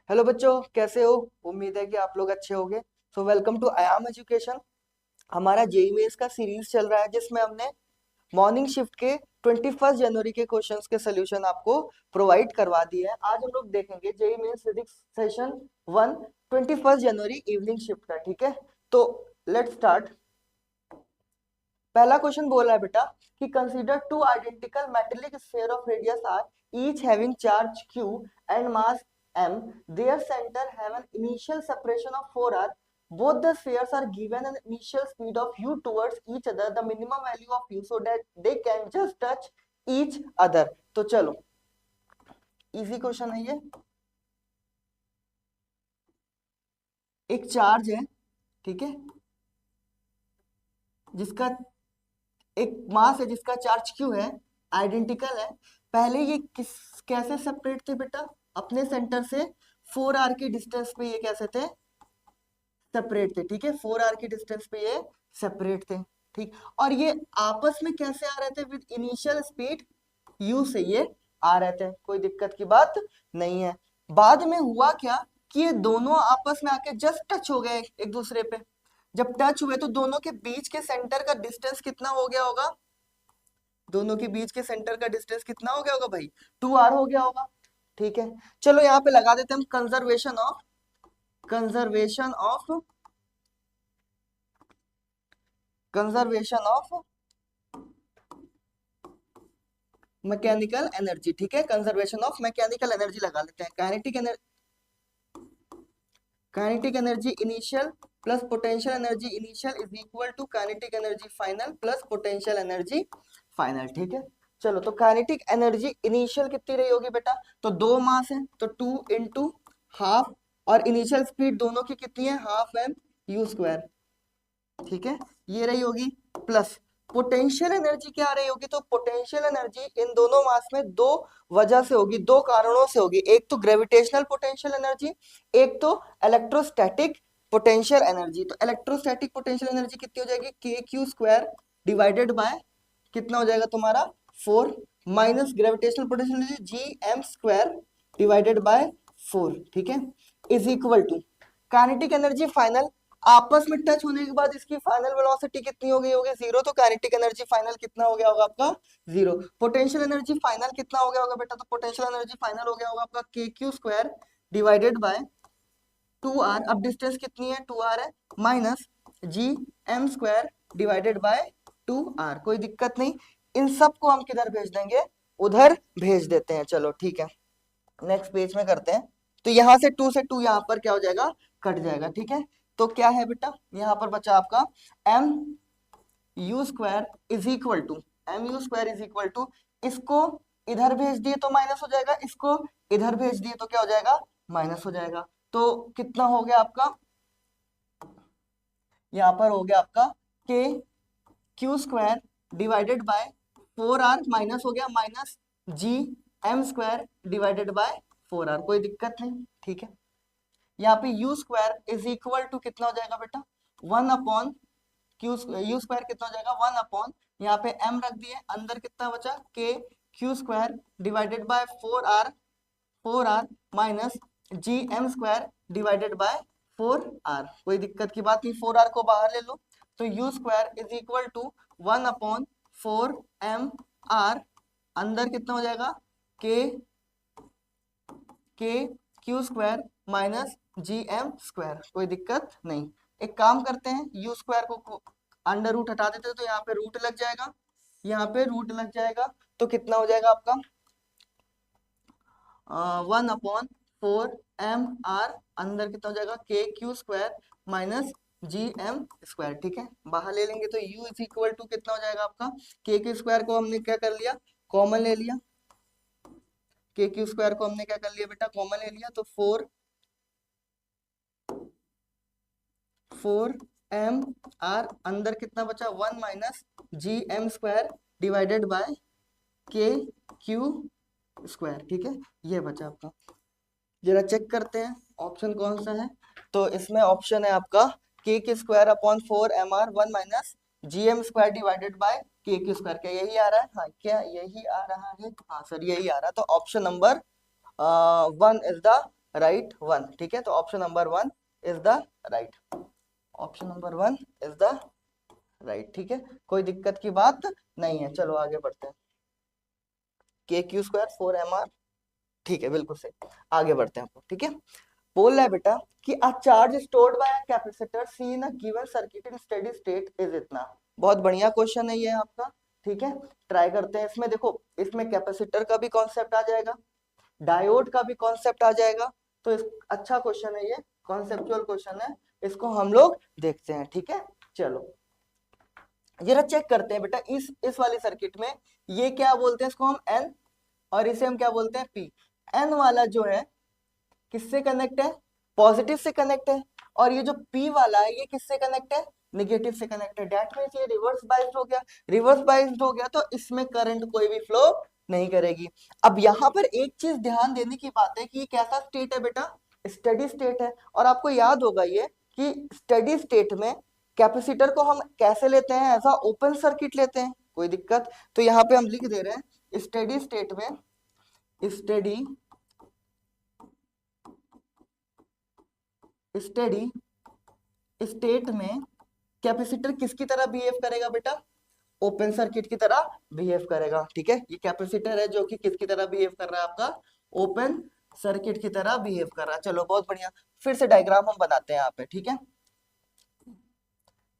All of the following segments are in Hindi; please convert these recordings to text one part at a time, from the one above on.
हेलो बच्चों, कैसे हो? उम्मीद है कि आप लोग अच्छे होंगे। सो वेलकम टू आयाम एजुकेशन। हमारा जेई मेंस का सीरीज चल रहा है जिसमें हमने मॉर्निंग शिफ्ट के 21 जनवरी के क्वेश्चंस के सोल्यूशन आपको प्रोवाइड करवा दिए हैं। आज हम लोग देखेंगे जेई मेंस फिजिक्स सेशन 1 21 जनवरी इवनिंग शिफ्ट का। ठीक है, तो लेट्स स्टार्ट। पहला क्वेश्चन बोल रहा है बेटा कि consider two identical metallic sphere of radius R each having charge q and mass m, their center have an initial separation of 4r. Both the spheres are given an initial speed of u towards each other, the minimum value of u, so that they can just touch each other. तो चलो, इजी क्वेश्चन है ये। एक चार्ज है, ठीक है, जिसका एक मास है जिसका चार्ज क्यू है, आइडेंटिकल है। पहले ये किस कैसे सेपरेट थे बेटा? अपने सेंटर से 4r की डिस्टेंस पे ये कैसे थे? सेपरेट थे। ठीक है, 4r की डिस्टेंस पे ये सेपरेट थे। ठीक, और ये आपस में कैसे आ रहे थे? विद इनिशियल स्पीड u से ये आ रहे थे, कोई दिक्कत की बात नहीं है। बाद में हुआ क्या कि ये दोनों आपस में आके जस्ट टच हो गए एक दूसरे पे। जब टच हुए तो दोनों के बीच के सेंटर का डिस्टेंस कितना हो गया होगा? दोनों के बीच के सेंटर का डिस्टेंस कितना हो गया होगा भाई? 2r हो गया होगा। ठीक है, चलो यहाँ पे लगा देते हैं हम कंजर्वेशन ऑफ मैकेनिकल एनर्जी। ठीक है, कंजर्वेशन ऑफ मैकेनिकल एनर्जी लगा लेते हैं। Kinetic energy initial plus potential energy initial is equal to kinetic energy final plus potential energy final. ठीक है, चलो, तो काइनेटिक एनर्जी इनिशियल कितनी रही होगी बेटा? तो दो मास है तो 2 × ½ और इनिशियल स्पीड दोनों की कितनी है? Half M U square. ठीक है, ये रही होगी। प्लस पोटेंशियल एनर्जी क्या रही होगी? तो पोटेंशियल एनर्जी इन दोनों मास में दो वजह से होगी, दो कारणों से होगी। एक तो ग्रेविटेशनल पोटेंशियल एनर्जी, एक तो इलेक्ट्रोस्टैटिक पोटेंशियल एनर्जी। तो इलेक्ट्रोस्टैटिक पोटेंशियल एनर्जी कितनी हो जाएगी? k⁴ डिवाइडेड बाय कितना हो जाएगा तुम्हारा? 4 minus gravitational potential energy gm² divided by 4। ठीक है, is equal to kinetic energy final. आपस में टच होने के बाद इसकी फाइनल वेलोसिटी कितनी हो गई होगी? 0। तो काइनेटिक एनर्जी फाइनल कितना हो गया होगा आपका? 0। पोटेंशियल एनर्जी फाइनल कितना हो गया होगा बेटा? तो पोटेंशियल एनर्जी फाइनल हो गया होगा आपका k⁴ डिवाइडेड बाय 2r। अब डिस्टेंस कितनी है? 2r है, minus gm² divided by 2r। कोई दिक्कत नहीं, इन सब को हम किधर भेज देंगे? उधर भेज देते हैं। चलो ठीक है, नेक्स्ट पेज में करते हैं। तो यहां से 2 से 2 यहाँ पर क्या हो जाएगा? कट जाएगा। ठीक है, तो क्या है बेटा? यहाँ पर बचा आपका mu² इसको इधर भेज दिए तो माइनस हो जाएगा, इसको इधर भेज दिए तो क्या हो जाएगा? माइनस हो जाएगा। तो कितना हो गया आपका? यहाँ पर हो गया आपका k⁴ divided by 4r minus हो गया, minus gm² divided bye 4r। कोई दिक्कत नहीं। ठीक है, यहाँ पे u² इज इक्वल टू कितना हो जाएगा बेटा? 1/q। u² कितना हो जाएगा? 1/, यहाँ पे m रख दिए, अंदर कितना बचा? k⁴ divided by 4r minus gm² divided bye 4r। कोई दिक्कत की बात नहीं, 4r को बाहर ले लो। तो u² is equal to 1/4mr, अंदर कितना हो जाएगा? k⁴ minus gm²। कोई दिक्कत नहीं। एक काम करते हैं, u² को अंडर रूट हटा देते हैं तो यहाँ पे रूट लग जाएगा, यहाँ पे रूट लग जाएगा। तो कितना हो जाएगा आपका? 1/4mr, अंदर कितना हो जाएगा? k⁴ minus gm²। ठीक है, बाहर ले लेंगे तो u इज इक्वल टू कितना हो जाएगा आपका? k² को हमने क्या कर लिया? कॉमन ले लिया। k² को हमने क्या कर लिया बेटा? कॉमन ले लिया। तो 4mr, अंदर कितना बचा? 1 minus gm² divided bye k⁴। ठीक है, ये बचा आपका। जरा चेक करते हैं ऑप्शन कौन सा है। तो इसमें ऑप्शन है आपका k²/4mr 1 minus gm² divided bye k²। क्या यही आ रहा है? हाँ, क्या यही आ रहा है? हाँ सर, यही आ रहा है। तो option number 1 is the right one, ठीक है। तो option number one is the right, option number one is the right, ठीक है। कोई दिक्कत की बात नहीं है। चलो आगे बढ़ते हैं। के क्यू स्क्वायर 4 mr, ठीक है, बिल्कुल सही। आगे बढ़ते हैं, ठीक है। बोल रहा है बेटा कि a charge stored by a capacitor C in a given circuit in steady state is इतना। बहुत बढ़िया क्वेश्चन है ये आपका, ठीक है। ट्राई करते हैं इसमें। देखो इसमें कैपेसिटर का भी कॉन्सेप्ट आ जाएगा, डायोड का भी कॉन्सेप्ट आ जाएगा। तो अच्छा क्वेश्चन है ये, कॉन्सेप्चुअल क्वेश्चन है, इसको हम लोग देखते हैं, ठीक है। चलो जरा चेक करते हैं बेटा, इस वाली सर्किट में ये क्या बोलते हैं, इसको हम एन और इसे हम क्या बोलते हैं पी। एन वाला जो है किससे कनेक्ट है, पॉजिटिव से कनेक्ट है, और ये जो पी वाला है ये किससे कनेक्ट है, निगेटिव से कनेक्ट है। डेट मींस ये रिवर्स बाइस्ड हो गया। रिवर्स बाइस्ड हो गया तो इसमें करंट कोई भी फ्लो नहीं करेगी। अब यहाँ पर एक चीज ध्यान देने की बात है कि ये कैसा स्टेट है बेटा, स्टेडी स्टेट है। और आपको याद होगा ये कि स्टेडी स्टेट में कैपेसिटर को हम कैसे लेते हैं, ऐसा ओपन सर्किट लेते हैं। कोई दिक्कत, तो यहाँ पे हम लिख दे रहे हैं स्टेडी स्टेट में, स्टेडी स्टेडी स्टेट में कैपेसिटर किसकी तरह बिहेव करेगा बेटा, ओपन सर्किट की तरह बिहेव करेगा, ठीक है। ये कैपेसिटर है जो कि किसकी तरह बिहेव कर रहा है, आपका ओपन सर्किट की तरह बिहेव कर रहा है। चलो बहुत बढ़िया, फिर से डायग्राम हम बनाते हैं यहाँ पे, ठीक है।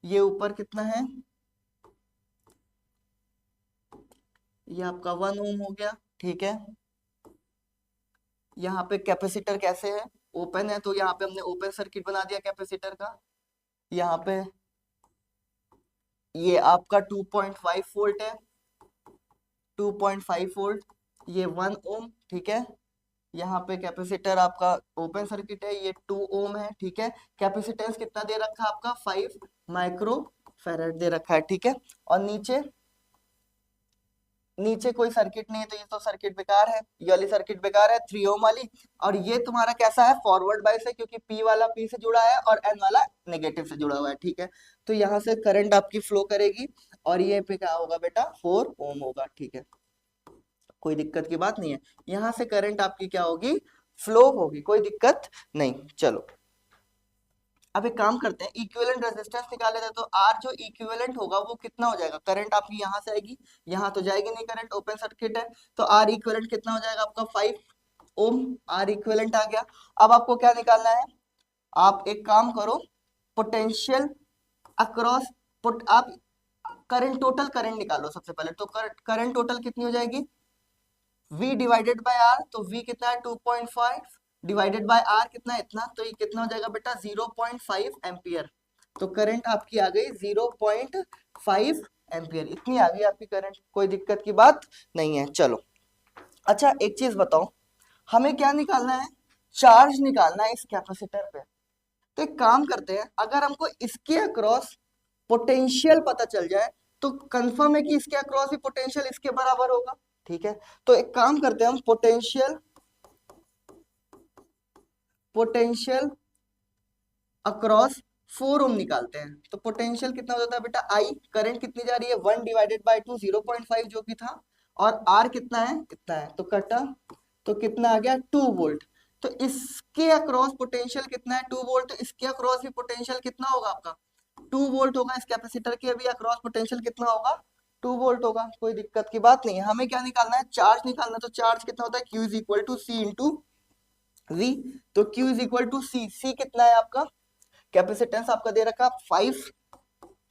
ये ऊपर कितना है, ये आपका 1 ओम हो गया, ठीक है। यहाँ पे कैपेसिटर कैसे है, ओपन है, तो यहाँ पे हमने ओपन सर्किट बना दिया कैपेसिटर का। यहाँ पे ये आपका 2.5 वोल्ट है, 2.5 वोल्ट, ये 1 ओम, ठीक है। यहाँ पे कैपेसिटर आपका ओपन सर्किट है, ये 2 ओम है, ठीक है। कैपेसिटेंस कितना दे रखा है आपका, 5 माइक्रो फेरेड दे रखा है, ठीक है। और नीचे नीचे कोई सर्किट नहीं है, तो ये तो सर्किट बेकार है, ये वाली सर्किट बेकार है, 3 ओम वाली। और ये तुम्हारा कैसा है, फॉरवर्ड बायस है, क्योंकि पी वाला पी से जुड़ा है और एन वाला नेगेटिव से जुड़ा हुआ है, ठीक है। तो यहाँ से करंट आपकी फ्लो करेगी और ये पे क्या होगा बेटा, 4 ओम होगा, ठीक है। कोई दिक्कत की बात नहीं है, यहाँ से करंट आपकी क्या होगी, फ्लो होगी, कोई दिक्कत नहीं। चलो अब एक काम करते हैं, इक्विवेलेंट रेजिस्टेंस निकाले थे, तो आर जो इक्विवेलेंट होगा वो कितना हो जाएगा, करंट आपकी यहाँ से आएगी, यहाँ तो जाएगी नहीं करंट, ओपन सर्किट है। तो आर इक्विवेलेंट कितना हो जाएगा आपका, 5 ओम, आर इक्विवेलेंट आ गया। अब आपको क्या निकालना है, आप एक काम करो, पोटेंशियल अक्रॉस पुट, आप करंट, टोटल करंट निकालो सबसे पहले। तो करंट टोटल कितनी हो जाएगी, V डिवाइडेड बाय R, तो V कितना है 2.5 डिवाइडेड बाय R कितना है इतना, तो ये कितना हो जाएगा बेटा 0.5 एम्पियर। तो करंट आपकी आ गई 0.5 एम्पियर, इतनी आ गई आपकी करंट, कोई दिक्कत की बात नहीं है। चलो अच्छा एक चीज बताओ, हमें क्या निकालना है, चार्ज निकालना है इस कैपेसिटर पे। तो एक काम करते हैं, अगर हमको इसके अक्रॉस पोटेंशियल पता चल जाए तो कंफर्म है कि इसके अक्रॉस भी पोटेंशियल इसके बराबर होगा, ठीक है। तो एक काम करते हैं, हम पोटेंशियल पोटेंशियल अक्रॉस 4 ओम निकालते हैं। तो पोटेंशियल कितना हो जाता है बेटा, आई, करंट कितनी जा रही है 1 डिवाइडेड बाय 2, 0.5 जो कि था, और आर कितना है इतना है, तो कटा, तो कितना आ गया 2 वोल्ट। तो इसके अक्रॉस पोटेंशियल कितना है 2 वोल्ट, तो इसके अक्रॉस भी पोटेंशियल कितना होगा आपका 2 वोल्ट होगा। इस कैपेसिटर के भी अक्रॉस पोटेंशियल कितना होगा 2 वोल्ट होगा, कोई दिक्कत की बात नहीं है। हमें क्या निकालना है, चार्ज निकालना है। तो चार्ज कितना होता है, Q is equal to C into V. तो Q is equal to C, C कितना है आपका, कैपेसिटेंस आपका दे रखा 5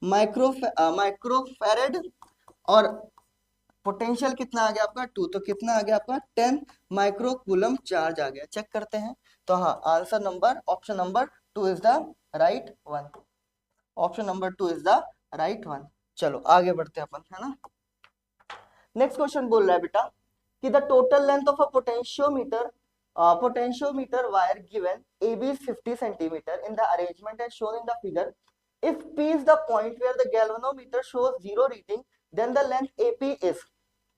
माइक्रोफेरेड, और पोटेंशियल कितना आ गया आपका 2, तो कितना आ गया आपका 10 माइक्रो कूलम चार्ज आ गया। चेक करते हैं, तो हाँ answer number, option number 2 is the right one, option number 2 is the right one. चलो आगे बढ़ते हैं अपन, है ना। नेक्स्ट क्वेश्चन बोल रहा है बेटा कि the total length of a potentiometer wire given AB is 50 centimeter in the arrangement as shown in the figure. If P is the point where the galvanometer shows zero reading, then the length AP is.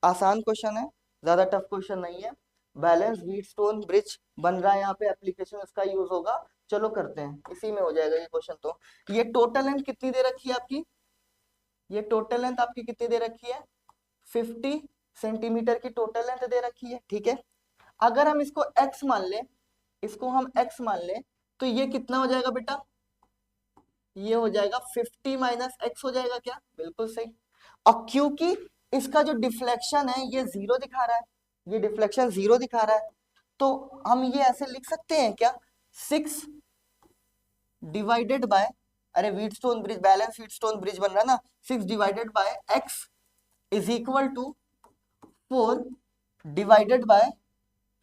आसान क्वेश्चन है, ज्यादा टफ क्वेश्चन नहीं है। बैलेंस व्हीटस्टोन ब्रिज बन रहा है यहाँ पे, एप्लीकेशन इसका यूज होगा। चलो करते हैं, इसी में हो जाएगा ये क्वेश्चन। तो ये टोटल लेंथ कितनी दे रखी है आपकी, ये टोटल लेंथ आपकी कितनी दे रखी है, 50 सेंटीमीटर की टोटल लेंथ दे रखी है, ठीक है। अगर हम इसको x मान लें, इसको हम x मान लें, तो ये कितना हो जाएगा बेटा, ये हो जाएगा 50 माइनस एक्स हो जाएगा क्या, बिल्कुल सही। और क्योंकि इसका जो डिफ्लेक्शन है ये जीरो दिखा रहा है, ये डिफ्लेक्शन जीरो दिखा रहा है, तो हम ये ऐसे लिख सकते हैं क्या, 6 डिवाइडेड बाय, अरे Wheatstone bridge, balance Wheatstone bridge बन रहा है ना, 6 divided by x is equal to 4 divided by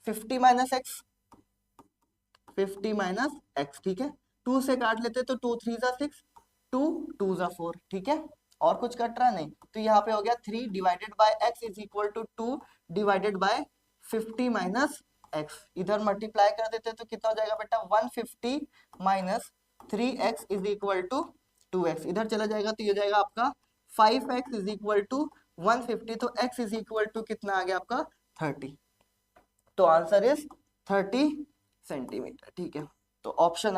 50 minus X, 50 minus X, ठीक है। 2 से काट लेते तो 2 3 जा 6, 2 2 जा 4, ठीक है। और कुछ कट रहा नहीं, तो यहाँ पे हो गया 3 divided by X is equal to 2 divided by 50 minus X. इधर मल्टीप्लाई कर देते तो कितना हो जाएगा बेटा, 150 minus 3x is equal to 2x। इधर चला जाएगा तो ये हो जाएगा आपका 5x इज इक्वल टू 150, तो x इज इक्वल टू कितना आ गया आपका 30। तो आंसर इज 30 सेंटीमीटर, ठीक है। तो ऑप्शन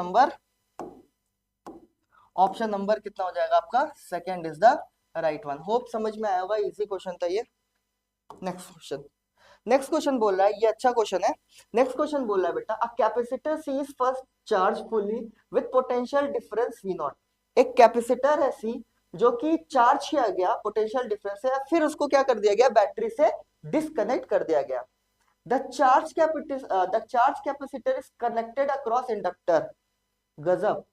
नंबर कितना हो जाएगा आपका, second is the right one. Hope समझ में आया होगा, इजी क्वेश्चन था ये। नेक्स्ट क्वेश्चन बोल रहा है, ये अच्छा क्वेश्चन है। नेक्स्ट क्वेश्चन बोल रहा है बेटा, a capacitor C is first charge fully with potential difference V naught. एक कैपेसिटर है सी जो कि चार्ज किया गया, पोटेंशियल डिफरेंस है, फिर उसको क्या कर दिया गया, बैटरी से डिस्कनेक्ट कर दिया गया। The charge capacitor is connected across inductor. गजब,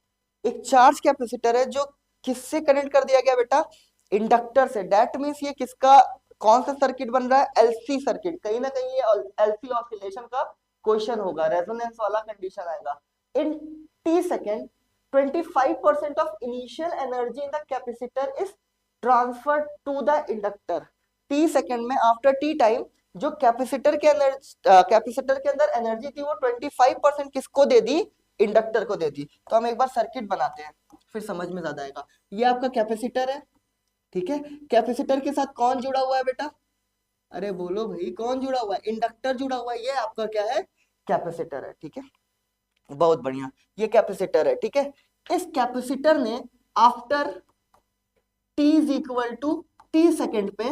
एक चार्ज कैपेसिटर है जो किससे कनेक्ट कर दिया गया बेटा, इंडक्टर से। दैट मींस ये किसका, कौन सा सर्किट बन रहा है, एलसी सर्किट। कहीं ना कहीं ये एलसी ऑसिलेशन का क्वेश्चन होगा, रेजोनेंस वाला कंडीशन आएगा। In T second 25% of initial energy in the capacitor is transferred to the inductor. T second में आफ्टर टी टाइम जो कैपेसिटर के अंदर एनर्जी थी वो 25% किसको दे दी, इंडक्टर को दे दी। तो हम एक बार सर्किट बनाते हैं, फिर समझ में ज्यादा आएगा। ये आपका कैपेसिटर है, ठीक है। कैपेसिटर के साथ कौन जुड़ा हुआ है बेटा, अरे बोलो भाई, कौन जुड़ा हुआ है, इंडक्टर जुड़ा हुआ है। ये आपका क्या है, कैपेसिटर है, ठीक है। बहुत बढ़िया, ये कैपेसिटर है, ठीक है। इस कैपेसिटर ने after t is equal to T second पे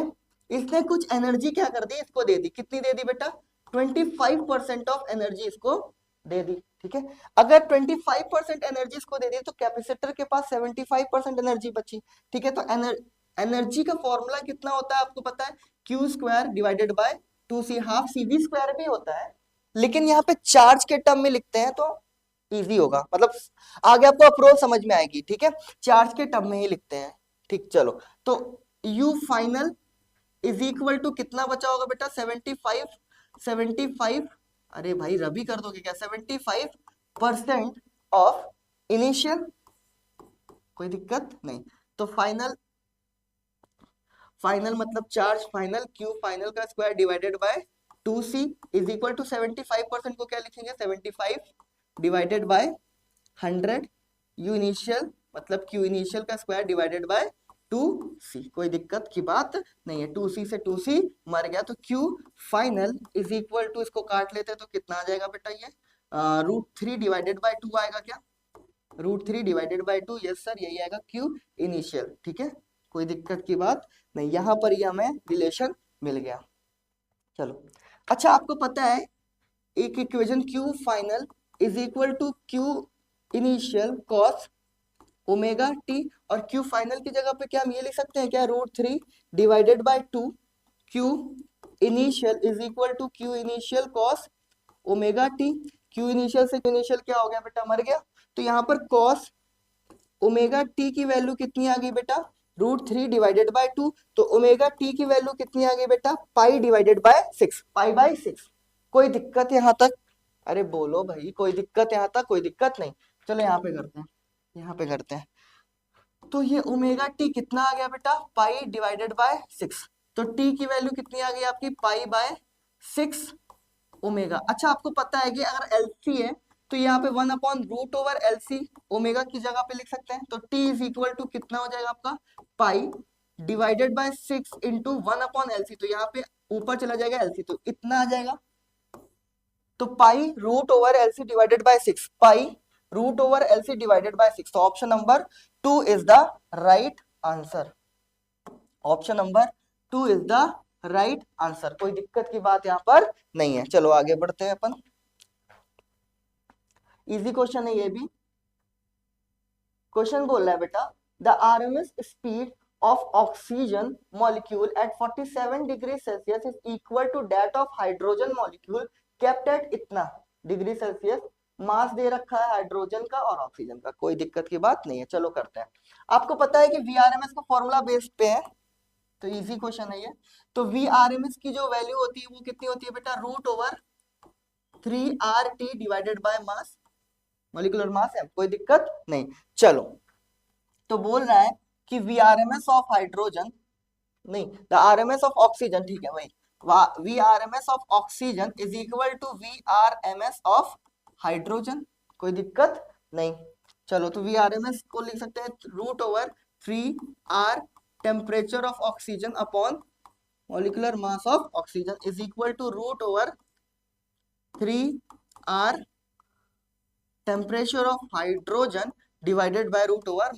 इसने कुछ एनर्जी क्या कर दी, इसको दे दी। कितनी दे दी बेटा, 25% ऑफ एनर्जी इसको दे दी, ठीक है। अगर 25% एनर्जी इसको दे दी तो कैपेसिटर के पास 75% एनर्जी बची, ठीक है। तो एनर्जी का फॉर्मूला कितना होता है आपको पता है, Q square divided by 2c, half C V square भी होता है, लेकिन यहाँ पे चार्ज के टर्म में लिखते हैं तो इजी होगा, मतलब आगे आपको अप्रोच समझ में आएगी, ठीक है। चार्ज के टर्म में ही लिखते हैं, ठीक। चलो, तो U final is equal to कितना बचा होगा बेटा, 75, अरे भाई रबी कर दोगे क्या, 75% ऑफ इनिशियल, कोई दिक्कत नहीं। तो फाइनल मतलब चार्ज फाइनल, क्यू फाइनल का square divided by 2c is equal to 75% को क्या लिखेंगे, 75 डिवाइडेड बाय 100, यू इनिशियल मतलब क्यू इनिशियल का स्क्वायर डिवाइडेड बाय 2c। कोई दिक्कत की बात नहीं है, 2c से 2c मर गया, तो q final is equal to, इसको काट लेते तो कितना आ जाएगा बेटा, ये √3 डिवाइडेड बाय 2 आएगा क्या, √3 डिवाइडेड बाय 2, यस सर यही आएगा q इनिशियल, ठीक है। कोई दिक्कत की बात नहीं, यहां पर ये हमें रिलेशन मिल गया। चलो, अच्छा आपको पता है एक equation q final is equal to q initial cos omega T, और q फाइनल की जगह पे क्या हम ये लिख सकते हैं क्या, √3 divided by 2 q initial is equal to q initial cos omega T. q initial से q इनिशियल क्या हो गया बेटा, मर गया। तो यहाँ पर कॉस ओमेगा टी की वैल्यू कितनी आ गई बेटा, √3 डिवाइडेड बाय 2, तो ओमेगा टी की वैल्यू कितनी आ गई बेटा, पाई डिवाइडेड बाय 6, पाई बाय 6। कोई दिक्कत यहाँ तक, अरे बोलो भाई, कोई दिक्कत यहाँ तक, कोई दिक्कत नहीं। चलो यहाँ पे करते हैं, यहाँ पे करते हैं। तो ये ओमेगा टी कितना आ गया बेटा, पाई डिवाइडेड बाय 6, तो टी की वैल्यू कितनी आ गई आपकी, पाई बाय 6 ओमेगा। अच्छा आपको पता है कि अगर एलसी है तो यहाँ पे 1/√LC ओमेगा की जगह पे लिख सकते हैं। तो t इज इक्वल टू कितना हो जाएगा आपका, पाई डिवाइडेड बाय 6 इंटू 1/LC, तो यहाँ पे ऊपर चला जाएगा LC, तो इतना आ जाएगा। तो पाई √LC divided by 6, pi √LC divided by 6। तो option number 2 is the right answer, option number 2 is the right answer. कोई दिक्कत की बात यहाँ पर नहीं है। चलो आगे बढ़ते हैं अपन। इजी क्वेश्चन है ये भी। क्वेश्चन बोल रहा है बेटा the RMS speed of oxygen molecule at 47 degree Celsius is equal to that of hydrogen molecule kept at इतना डिग्री सेल्सियस। मास दे रखा है हाइड्रोजन का और ऑक्सीजन का, कोई दिक्कत की बात नहीं है। चलो करते हैं। आपको पता है कि वीआरएमएस का फॉर्मूला बेस पे है, तो इजी क्वेश्चन है ये। तो वीआरएमएस की जो वैल्यू होती है वो कितनी होती है बेटा, root over 3RT divided by mass, molecular mass है, कोई दिक्कत नहीं। चलो तो बोल रहा है कि वीआरएमएस ऑफ हाइड्रोजन, नहीं द आरएमएस ऑफ ऑक्सीजन, ठीक है भाई, VRMS of oxygen is equal to VRMS of hydrogen, कोई दिक्कत नहीं। चलो तो वीआरएमएस को लिख सकते हैं root over 3R temperature of oxygen upon molecular mass of oxygen is equal to root over 3R temperature of hydrogen divided by root over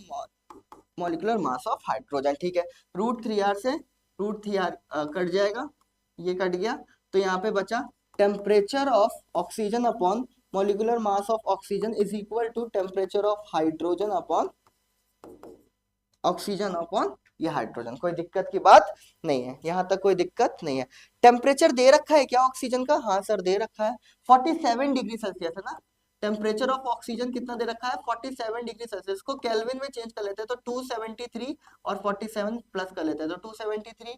molecular mass of hydrogen, ठीक है। √3R से √3R कट जाएगा, ये कट गया, तो यहाँ पे बचा temperature of oxygen upon molecular mass of oxygen is equal to temperature of hydrogen upon oxygen upon ये हाइड्रोजन, कोई दिक्कत की बात नहीं है, यहाँ तक कोई दिक्कत नहीं है। टेम्परेचर दे रखा है क्या ऑक्सीजन का, हाँ सर दे रखा है, 47 डिग्री सेल्सियस है ना। टेम्परेचर ऑफ ऑक्सीजन कितना दे रखा है, 47 डिग्री सेल्सियस को केल्विन में चेंज कर लेते हैं तो 273 और 47 प्लस कर लेते हैं तो 273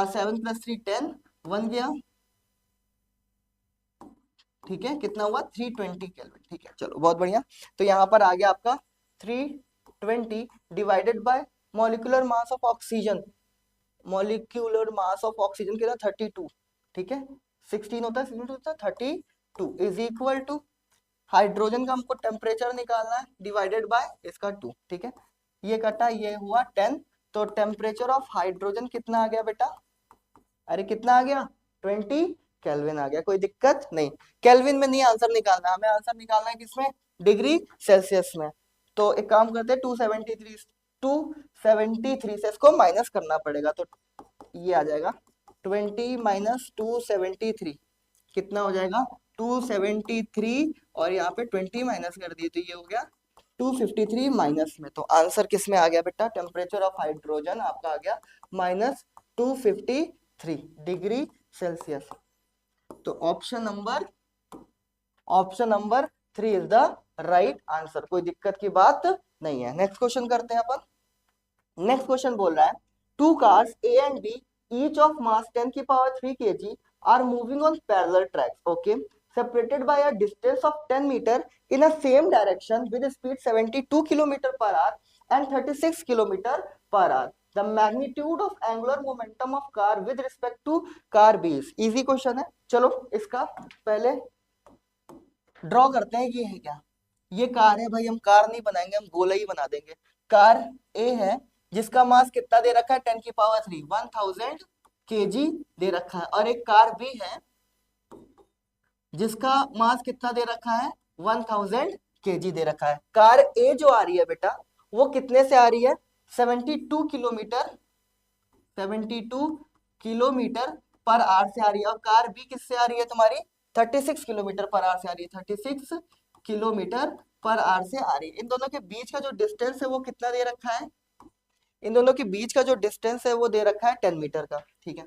7 + 3 10 1 गया, ठीक है, कितना हुआ 320 केल्विन, ठीक है। चलो बहुत बढ़िया, तो यहाँ पर आ गया आपका 320 divided by molecular mass of oxygen, molecular mass of oxygen कितना 32, ठीक है, 16 होता है 16 होता है 32 इज इक्वल टू हाइड्रोजन का हमको टेम्परेचर निकालना है डिवाइडेड बाय इसका 2, ठीक है, ये कटा ये हुआ 10, तो टेम्परेचर ऑफ हाइड्रोजन कितना आ गया बेटा, अरे कितना आ गया 20 केल्विन आ गया, कोई दिक्कत नहीं। केल्विन में नहीं आंसर निकालना, हमें आंसर निकालना है किसमें, डिग्री सेल्सियस में। तो एक काम करते हैं 273 से इसको माइनस करना पड़ेगा, तो ये आ जाएगा 20 - 273 कितना हो जाएगा 273, और यहाँ पे 20 माइनस कर दिए तो ये हो गया 253 माइनस में। तो आंसर किस में आ गया बेटा, टेम्परेचर ऑफ हाइड्रोजन आपका आ गया -253 डिग्री सेल्सियस। तो option number 3 is the right answer, कोई दिक्कत की बात नहीं है। नेक्स्ट क्वेश्चन करते हैं अपन। नेक्स्ट क्वेश्चन बोल रहा है 2 cars A and B each of mass 10⁻³ kg are moving on parallel tracks, okay, separated by a distance of 10 meter in a same direction with a speed 72 km/h and 36 km/h. The magnitude of angular momentum of car with respect to car B is, easy question है। चलो इसका पहले ड्रॉ करते हैं, ये है क्या, ये कार है भाई, हम कार नहीं बनाएंगे, हम गोला ही बना देंगे। कार ए है जिसका मास कितना दे रखा है 10⁻³ 1000 kg दे रखा है, और एक कार बी है जिसका मास कितना दे रखा है 1000 kg दे रखा है। कार ए जो आ रही है बेटा वो कितने से आ रही है 72 किलोमीटर/आवर से आ रही है, और कार बी किससे आ रही है तुम्हारी 36 किलोमीटर/आवर से आ रही है, 36 किलोमीटर/आवर से आ रही है। इन दोनों के बीच का जो डिस्टेंस है वो कितना दे रखा है, इन दोनों के बीच का जो डिस्टेंस है वो दे रखा है 10 मीटर का, ठीक है,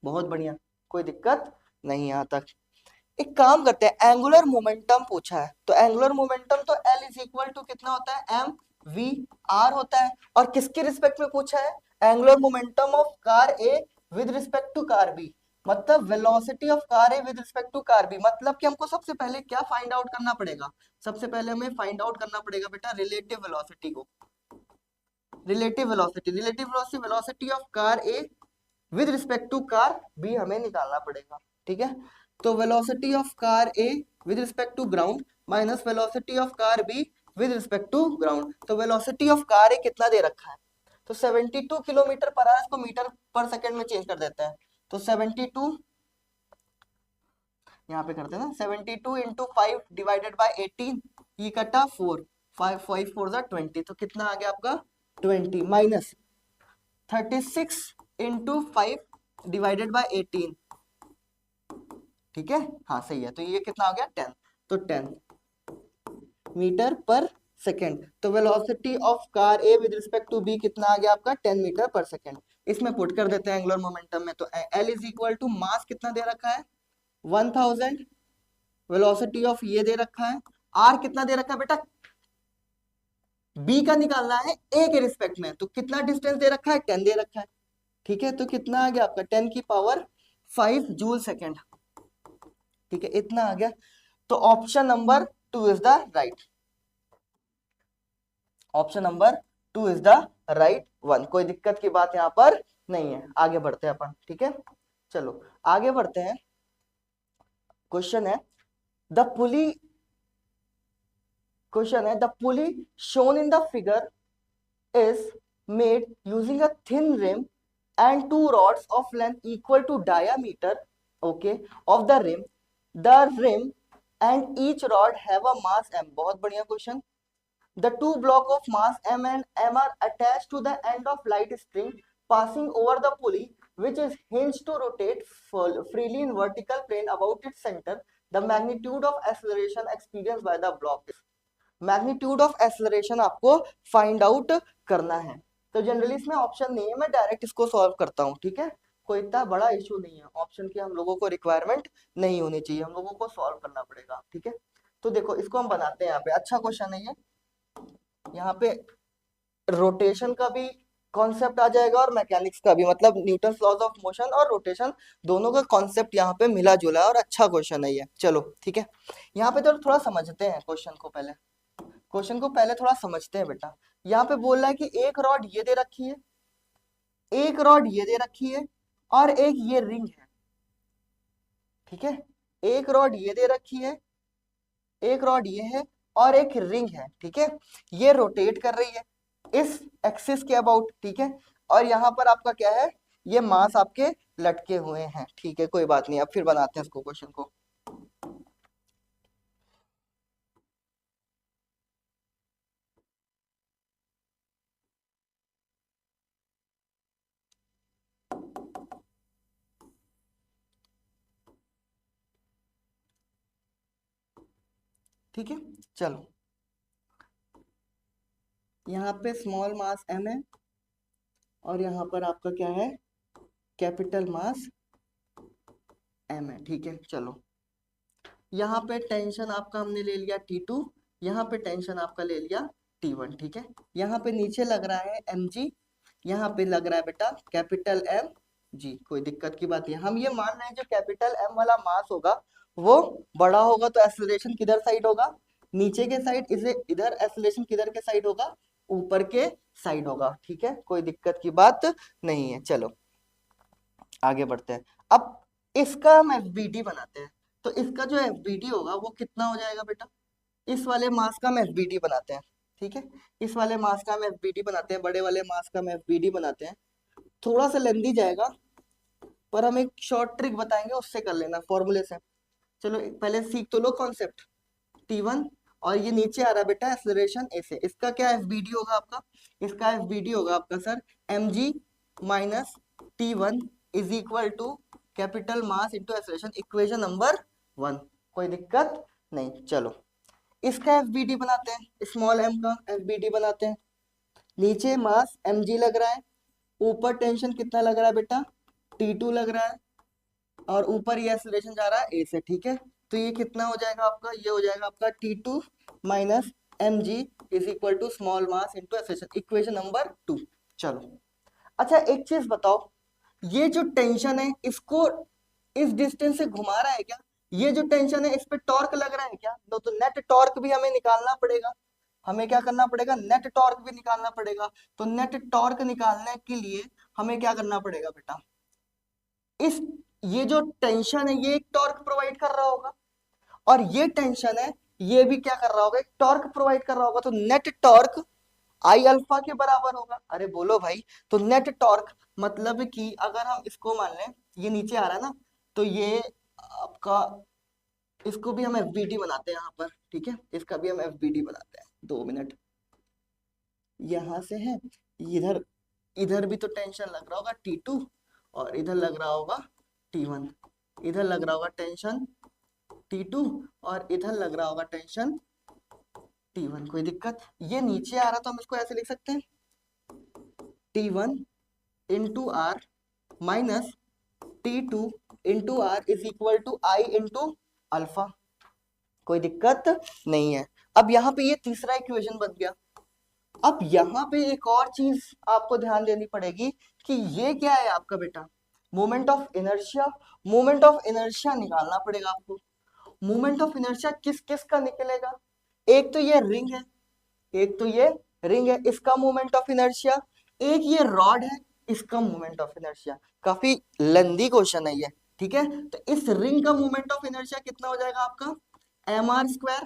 बहुत बढ़िया, कोई दिक्कत नहीं यहाँ तक। एक काम करते हैं, एंगुलर मोमेंटम पूछा है, तो एंगुलर मोमेंटम तो L इज इक्वल टू कितना होता है mv/r होता है, और किसके रिस्पेक्ट में पूछा है, angular momentum of car A with respect to car B, मतलब velocity of car A with respect to car B, मतलब कि हमको सबसे पहले क्या फाइंड आउट करना पड़ेगा, सबसे पहले हमें फाइंड आउट करना पड़ेगा बेटा रिलेटिव वेलोसिटी को, relative velocity of car A with respect to car B हमें निकालना पड़ेगा, ठीक है। तो velocity of car A with respect to ground minus velocity of car B with respect to ground, तो वेलोसिटी ऑफ कार ए कितना दे रखा है, तो 72 किलोमीटर/आवर, इसको मीटर/सेकंड में चेंज कर देते हैं, तो 72 यहाँ पे करते हैं ना, 72 × 5 डिवाइडेड बाय 18, ये कटा 4, 5 5 4 20, तो कितना आ गया आपका 20 माइनस 36 × 5 डिवाइडेड बाय 18, ठीक है, हाँ सही है, तो ये कितना आ गया 10, तो 10 मीटर पर सेकेंड। तो velocity of car A with respect to B कितना आ गया आपका 10 मीटर पर सेकेंड। इसमें पुट कर देते हैं एंगुलर मोमेंटम में। तो L is equal to mass कितना दे रखा है 1000, वेलोसिटी ऑफ ये दे रखा है, आर कितना दे रखा है बेटा बी का निकालना है ए के रिस्पेक्ट में, तो कितना डिस्टेंस दे रखा है 10 दे रखा है। ठीक है, तो कितना आ गया आपका 10 की पावर 5 जूल सेकेंड। ठीक है, इतना आ गया। तो option number 2 is the right, option number 2 is the right one. कोई दिक्कत की बात यहाँ पर नहीं है। आगे बढ़ते हैं अपन। ठीक है, चलो आगे बढ़ते हैं। क्वेश्चन है द पुली, क्वेश्चन है the pulley shown in the figure is made using a thin rim and two rods of length equal to diameter, okay, of the rim. The rim and each rod have a mass m. बहुत बढ़िया question. The two block of mass m and m are attached to the end of light string passing over the pulley, which is hinged to rotate freely in vertical plane about its center. The magnitude of acceleration experienced by the block is, magnitude of acceleration आपको फाइंड आउट करना है। तो जनरली इसमें ऑप्शन नहीं है, मैं डायरेक्ट इसको सॉल्व करता हूँ। ठीक है, कोई इतना बड़ा इशू नहीं है, ऑप्शन की हम लोगों को रिक्वायरमेंट नहीं होनी चाहिए, हम लोगों को सॉल्व करना पड़ेगा। ठीक है, तो देखो इसको हम बनाते हैं। यहाँ पे अच्छा क्वेश्चन है ये, यहाँ पे रोटेशन का भी कॉन्सेप्ट आ जाएगा और मैकेनिक्स का भी, मतलब न्यूटन लॉज ऑफ मोशन और रोटेशन दोनों का कॉन्सेप्ट यहाँ पे मिला जुला है और अच्छा क्वेश्चन है ये। चलो ठीक है, यहाँ पे तो थोड़ा समझते हैं क्वेश्चन को पहले, क्वेश्चन को पहले थोड़ा समझते हैं बेटा। यहाँ पे बोल रहा है कि एक रॉड ये दे रखी है, एक रॉड ये दे रखी है और एक ये रिंग है। ठीक है, एक रॉड ये दे रखी है, एक रॉड ये है और एक रिंग है। ठीक है, ये रोटेट कर रही है इस एक्सिस के अबाउट। ठीक है, और यहाँ पर आपका क्या है, ये मास आपके लटके हुए हैं। ठीक है, कोई बात नहीं, अब फिर बनाते हैं इसको क्वेश्चन को। ठीक है, चलो यहाँ पे स्मॉल मास m है और यहाँ पर आपका क्या है कैपिटल मास m है। ठीक है, चलो यहाँ पे टेंशन आपका हमने ले लिया T2, यहाँ पे टेंशन आपका ले लिया T1। ठीक है, यहाँ पे नीचे लग रहा है mg, यहाँ पे लग रहा है बेटा कैपिटल M जी। कोई दिक्कत की बात नहीं, हम ये मान रहे हैं जो कैपिटल M वाला मास होगा वो बड़ा होगा तो एक्सेलरेशन किधर साइड होगा, नीचे के साइड, इसे इधर एक्सेलरेशन किधर के साइड होगा, ऊपर के साइड होगा। ठीक है, कोई दिक्कत की बात नहीं है। चलो आगे बढ़ते हैं। अब इसका हम एफबीडी बनाते हैं। तो इसका जो एफबीडी होगा वो कितना हो जाएगा बेटा, इस वाले मास का हम एफबीडी बनाते हैं। ठीक है, इस वाले मास का हम एफबीडी बनाते हैं, बड़े वाले मास का हम एफबीडी बनाते हैं। थोड़ा सा लेंदी जाएगा पर हम एक शॉर्ट ट्रिक बताएंगे, उससे कर लेना फॉर्मूले से। चलो पहले सीख तो लो कॉन्सेप्ट। T1 और ये नीचे आ रहा है बेटा एक्सेलरेशन ए से, इसका क्या एफबीडी होगा आपका, इसका एफबीडी होगा आपका sir mg minus T1 is equal to capital mass into acceleration, equation number 1। कोई दिक्कत नहीं। चलो इसका एफबीडी बनाते हैं, स्मॉल m का एफबीडी बनाते हैं। नीचे मास mg लग रहा है, ऊपर टेंशन कितना लग रहा है बेटा T2 लग रहा है और ऊपर ये एक्सेलरेशन जा रहा है ए से। ठीक है, तो ये कितना हो जाएगा आपका, ये हो जाएगा आपका T2 minus mg is equal to small mass into acceleration, equation number 2। चलो अच्छा एक चीज बताओ, ये जो टेंशन है इसको इस डिस्टेंस से घुमा रहा है क्या, ये जो टेंशन है इस पे टॉर्क लग रहा है क्या, तो नेट टॉर्क भी हमें निकालना पड़ेगा। हमें क्या करना पड़ेगा, नेट टॉर्क भी निकालना पड़ेगा। तो नेट टॉर्क निकालने के लिए हमें क्या करना पड़ेगा बेटा, इस ये जो टेंशन है ये एक टॉर्क प्रोवाइड कर रहा होगा और ये टेंशन है ये भी क्या कर रहा होगा, एक टॉर्क प्रोवाइड कर रहा होगा। तो नेट टॉर्क आई अल्फा के बराबर होगा। अरे बोलो भाई, तो नेट टॉर्क मतलब कि अगर हम इसको मान लें, ये नीचे आ रहा है ना, तो ये आपका, इसको भी हम एफबीडी बनाते हैं यहाँ पर। ठीक है, इसका भी हम एफबीडी बनाते हैं, 2 मिनट। यहाँ से है इधर, इधर भी तो टेंशन लग रहा होगा T2 और इधर लग रहा होगा T1, इधर लग रहा होगा टेंशन T2 और इधर लग रहा होगा टेंशन T1, कोई दिक्कत? ये नीचे आ रहा तो हम इसको ऐसे लिख सकते हैं T1 into R minus T2 into R is equal to I into alpha. कोई दिक्कत नहीं है। अब यहाँ पे ये तीसरा इक्वेशन बन गया। अब यहाँ पे एक और चीज आपको ध्यान देनी पड़ेगी कि ये क्या है आपका बेटा, moment of inertia. Moment of inertia निकालना पड़ेगा आपको। मोमेंट ऑफ इनर्शिया किस किस का निकलेगा? एक तो ये रिंग है, एक तो ये रिंग है, इसका मोमेंट ऑफ इनर्शिया, एक ये रॉड है, इसका मोमेंट ऑफ इनर्शिया। काफी लेंदी क्वेश्चन है ये, ठीक है। तो इस रिंग का मोमेंट ऑफ इनर्शिया कितना हो जाएगा आपका mr²,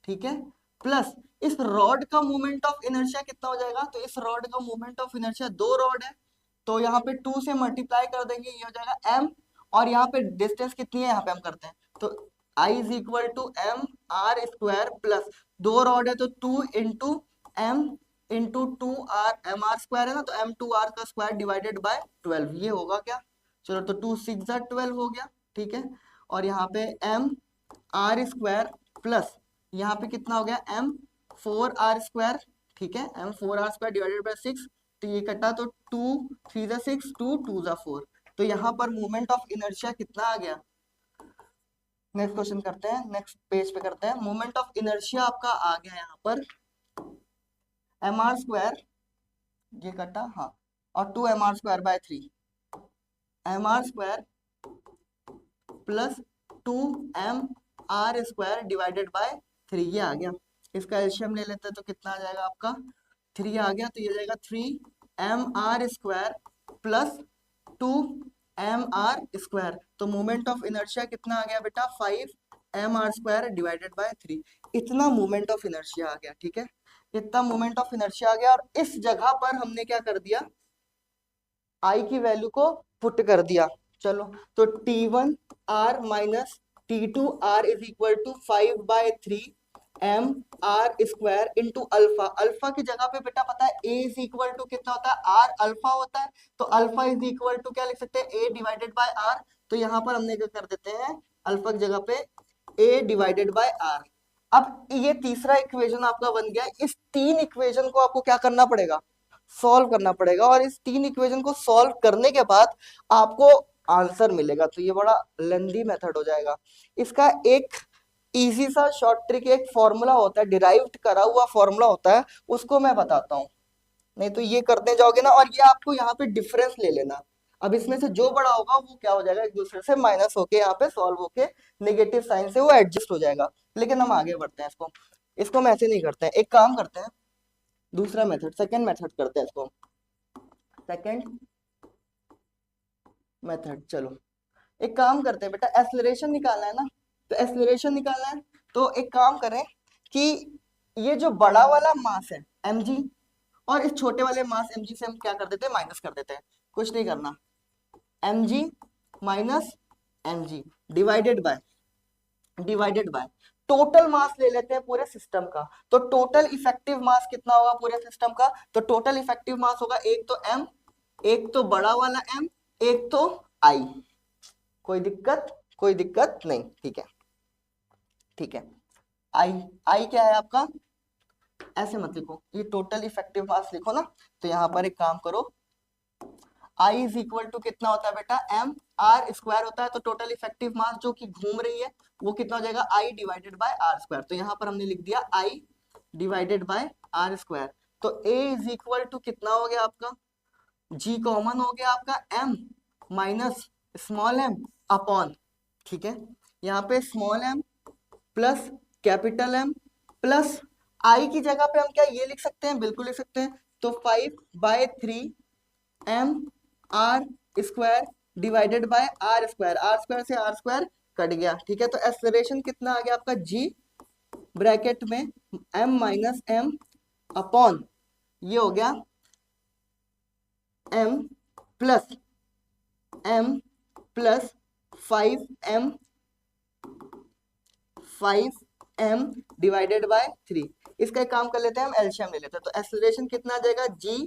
ठीक है, प्लस इस रॉड का मोमेंट ऑफ इनर्शिया कितना हो जाएगा? तो इस रॉड का मोमेंट ऑफ इनर्शिया, दो रॉड है तो यहाँ पे 2 से मल्टीप्लाई कर देंगे, ये हो जाएगा m, और यहाँ पे डिस्टेंस कितनी है यहाँ पे हम करते हैं तो I is equal to mr² plus दो रॉड है तो 2 into m into 2r mr² है ना, तो m2r का स्क्वायर डिवाइडेड बाय 12, ये होगा क्या? चलो तो 2 6 12 हो गया, ठीक है। और यहाँ पे mr² प्लस यहाँ पे कितना हो गया m4r², ठीक है, m4r² डिवाइडेड बाय 6, तो ये कटा तो 2 3 6 2 2 4, तो यहाँ पर मोमेंट ऑफ इनर्शिया कितना आ गया? नेक्स्ट क्वेश्चन करते हैं, नेक्स्ट पेज पे करते हैं। मोमेंट ऑफ इनर्शिया आपका आ गया यहाँ पर mr², ये कटा हाँ, और 2mr² bye 3, mr² plus 2mr² divided by 3, ये आ गया। इसका एलसीएम ले लेते हैं तो कितना आ जाएगा आपका 3 आ गया, तो ये जाएगा 3mr² प्लस 2mr², तो मोमेंट ऑफ इनर्शिया कितना आ गया बेटा 5mr² डिवाइडेड बाय 3। इतना मोमेंट ऑफ इनर्शिया आ गया, ठीक है, इतना मोमेंट ऑफ इनर्शिया आ गया। और इस जगह पर हमने क्या कर दिया, आई की वैल्यू को पुट कर दिया। चलो तो T1r minus T2r is equal to 5/3 mr² into alpha. Alpha की जगह पे बेटा पता है a इज इक्वल टू कितना होता है, r अल्फा होता है, तो अल्फा इज इक्वल टू क्या लिख सकते हैं a डिवाइडेड बाय r, तो यहाँ पर हमने क्या कर देते हैं अल्फा की जगह पे a डिवाइडेड बाय r। अब ये तीसरा इक्वेशन आपका बन गया। इस तीन इक्वेशन को आपको क्या करना पड़ेगा, सॉल्व करना पड़ेगा, और इस तीन इक्वेशन को सॉल्व करने के बाद आपको आंसर मिलेगा। तो ये बड़ा लेंदी मेथड हो जाएगा। इसका एक इजी सा शॉर्ट ट्रिक, एक फॉर्मूला होता है, डिराइव्ड करा हुआ फॉर्मूला होता है, उसको मैं बताता हूँ, नहीं तो ये करते जाओगे ना, और ये आपको यहाँ पे डिफरेंस ले लेना। अब इसमें से जो बड़ा होगा वो क्या हो जाएगा, एक दूसरे से माइनस होके यहाँ पे सॉल्व होके नेगेटिव साइन से वो एडजस्ट हो जाएगा। लेकिन हम आगे बढ़ते हैं, इसको हम ऐसे नहीं करते हैं, एक काम करते हैं, दूसरा मेथड, सेकंड मेथड करते हैं इसको, सेकंड मेथड। चलो एक काम करते हैं बेटा, एक्सेलरेशन निकालना है ना, तो एक्सेलरेशन निकालना है तो एक काम करें कि ये जो बड़ा वाला मास है mg, और इस छोटे वाले मास mg से हम क्या कर देते हैं, माइनस कर देते हैं, कुछ नहीं करना, mg minus mg divided by total mass ले लेते हैं पूरे सिस्टम का। तो टोटल इफेक्टिव मास कितना होगा पूरे सिस्टम का, तो टोटल इफेक्टिव मास होगा एक तो m, एक तो बड़ा वाला m, एक तो I। कोई दिक्कत नहीं, ठीक है, ठीक है। I क्या है आपका, ऐसे मत लिखो, ये टोटल इफेक्टिव मास लिखो ना, तो यहाँ पर एक काम करो, I इज इक्वल टू कितना होता है बेटा mr² होता है, तो टोटल इफेक्टिव मास जो कि घूम रही है वो कितना हो जाएगा I डिवाइडेड बाय r², तो यहाँ पर हमने लिख दिया I डिवाइडेड बाय r²। तो A इज इक्वल टू कितना हो गया आपका, G कॉमन हो गया आपका m minus small m upon, ठीक है, यहाँ पे small m plus capital M plus I की जगह पे हम क्या ये लिख सकते हैं, बिल्कुल लिख सकते हैं, तो 5/3 mr² डिवाइडेड बाय r² से r² कट गया, ठीक है। तो एक्सेलरेशन कितना आ गया आपका g ब्रैकेट में m माइनस m अपॉन, ये हो गया m plus 5m divided by 3। इसका एक काम कर लेते हैं, हम एलसीएम ले लेते हैं, तो एक्सेलरेशन कितना आ जाएगा g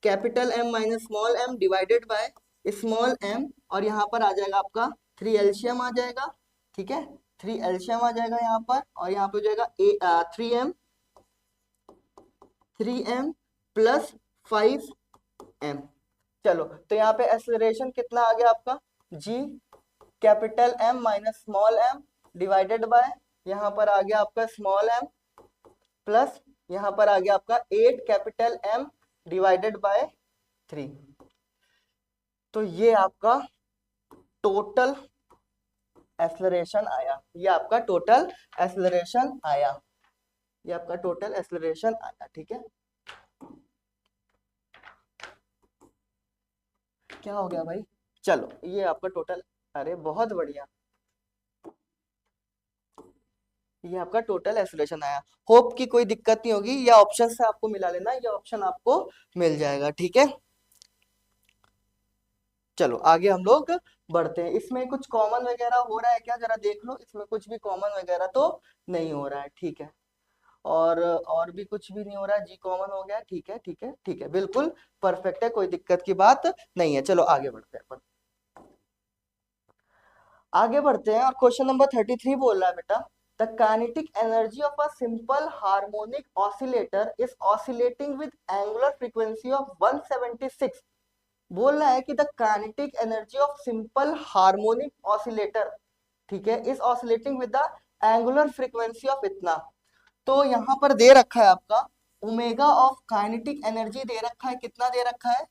capital M minus small m divided by small m, और यहाँ पर आ जाएगा आपका 3 एलसीएम आ जाएगा, ठीक है, 3 एलसीएम आ जाएगा यहाँ पर, और यहाँ पे हो जाएगा 3m 3m प्लस 5m। चलो तो यहाँ पे एक्सेलरेशन कितना आ गया आपका, g capital M minus small m divided by यहाँ पर आ गया आपका स्मॉल m प्लस यहाँ पर आ गया आपका 8 कैपिटल M डिवाइडेड बाय 3। तो ये आपका टोटल एक्सेलरेशन आया, ये आपका टोटल एक्सेलरेशन आया, ये आपका टोटल एक्सेलरेशन आया। ठीक है, क्या हो गया भाई, चलो ये आपका टोटल, अरे बहुत बढ़िया, ये आपका टोटल एक्सेलरेशन आया। होप कि कोई दिक्कत नहीं होगी, या ऑप्शन से आपको मिला लेना, ये ऑप्शन आपको मिल जाएगा। ठीक है, चलो आगे हम लोग बढ़ते हैं। इसमें कुछ कॉमन वगैरह हो रहा है क्या, जरा देख लो, इसमें कुछ भी कॉमन वगैरह तो नहीं हो रहा है। ठीक है, और भी कुछ भी नहीं हो रहा है, जी कॉमन हो गया। ठीक है ठीक है ठीक है, बिल्कुल परफेक्ट है, कोई दिक्कत की बात नहीं है। चलो आगे बढ़ते हैं अपन, आगे बढ़ते हैं। और क्वेश्चन नंबर 33 बोल रहा है बेटा, the kinetic energy of a simple harmonic oscillator is oscillating with angular frequency of 176। बोल रहा है कि the kinetic energy of simple harmonic oscillator, ठीक है, is oscillating with the angular frequency of इतना। तो यहाँ पर दे रखा है आपका ओमेगा ऑफ काइनेटिक एनर्जी दे रखा है, कितना दे रखा है,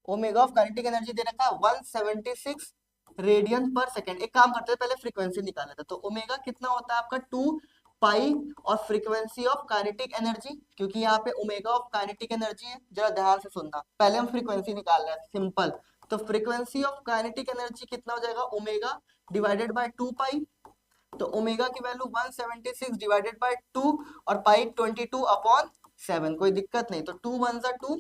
ओमेगा ऑफ काइनेटिक एनर्जी दे रखा है 176 रेडियन पर सेकेंड। एक काम करते हैं, पहले फ्रीक्वेंसी निकाल लेते हैं। तो ओमेगा कितना होता है आपका 2 पाई, और फ्रीक्वेंसी ऑफ काइनेटिक एनर्जी, क्योंकि यहाँ पे ओमेगा ऑफ काइनेटिक एनर्जी है, जरा ध्यान से सुनना, पहले हम फ्रीक्वेंसी निकाल रहे हैं सिंपल। तो फ्रीक्वेंसी ऑफ काइनेटिक एनर्जी कितना हो जाएगा, ओमेगा डिवाइडेड बाय 2 पाई। तो ओमेगा की वैल्यू 176 डिवाइडेड बाय 2, और पाई 22 अपॉन 7, कोई दिक्कत नहीं। तो 2 1 जा 2,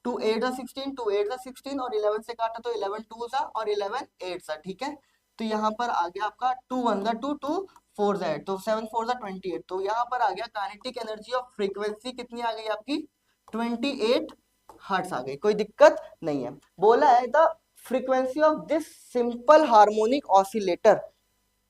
2 8 जा 16, 2 8 जा 16, और 11 से काटा तो 11 2 जा, और 11 8 जा। ठीक है, तो यहाँ पर आ गया आपका 2 1 जा 2, 2 4 जा 8, तो 7 4 जा 28। तो यहाँ पर आ गया काइनेटिक एनर्जी ऑफ फ्रीक्वेंसी कितनी आ गई आपकी, 28 हर्ट्ज आ गई, कोई दिक्कत नहीं है। बोला है the frequency of this simple harmonic oscillator,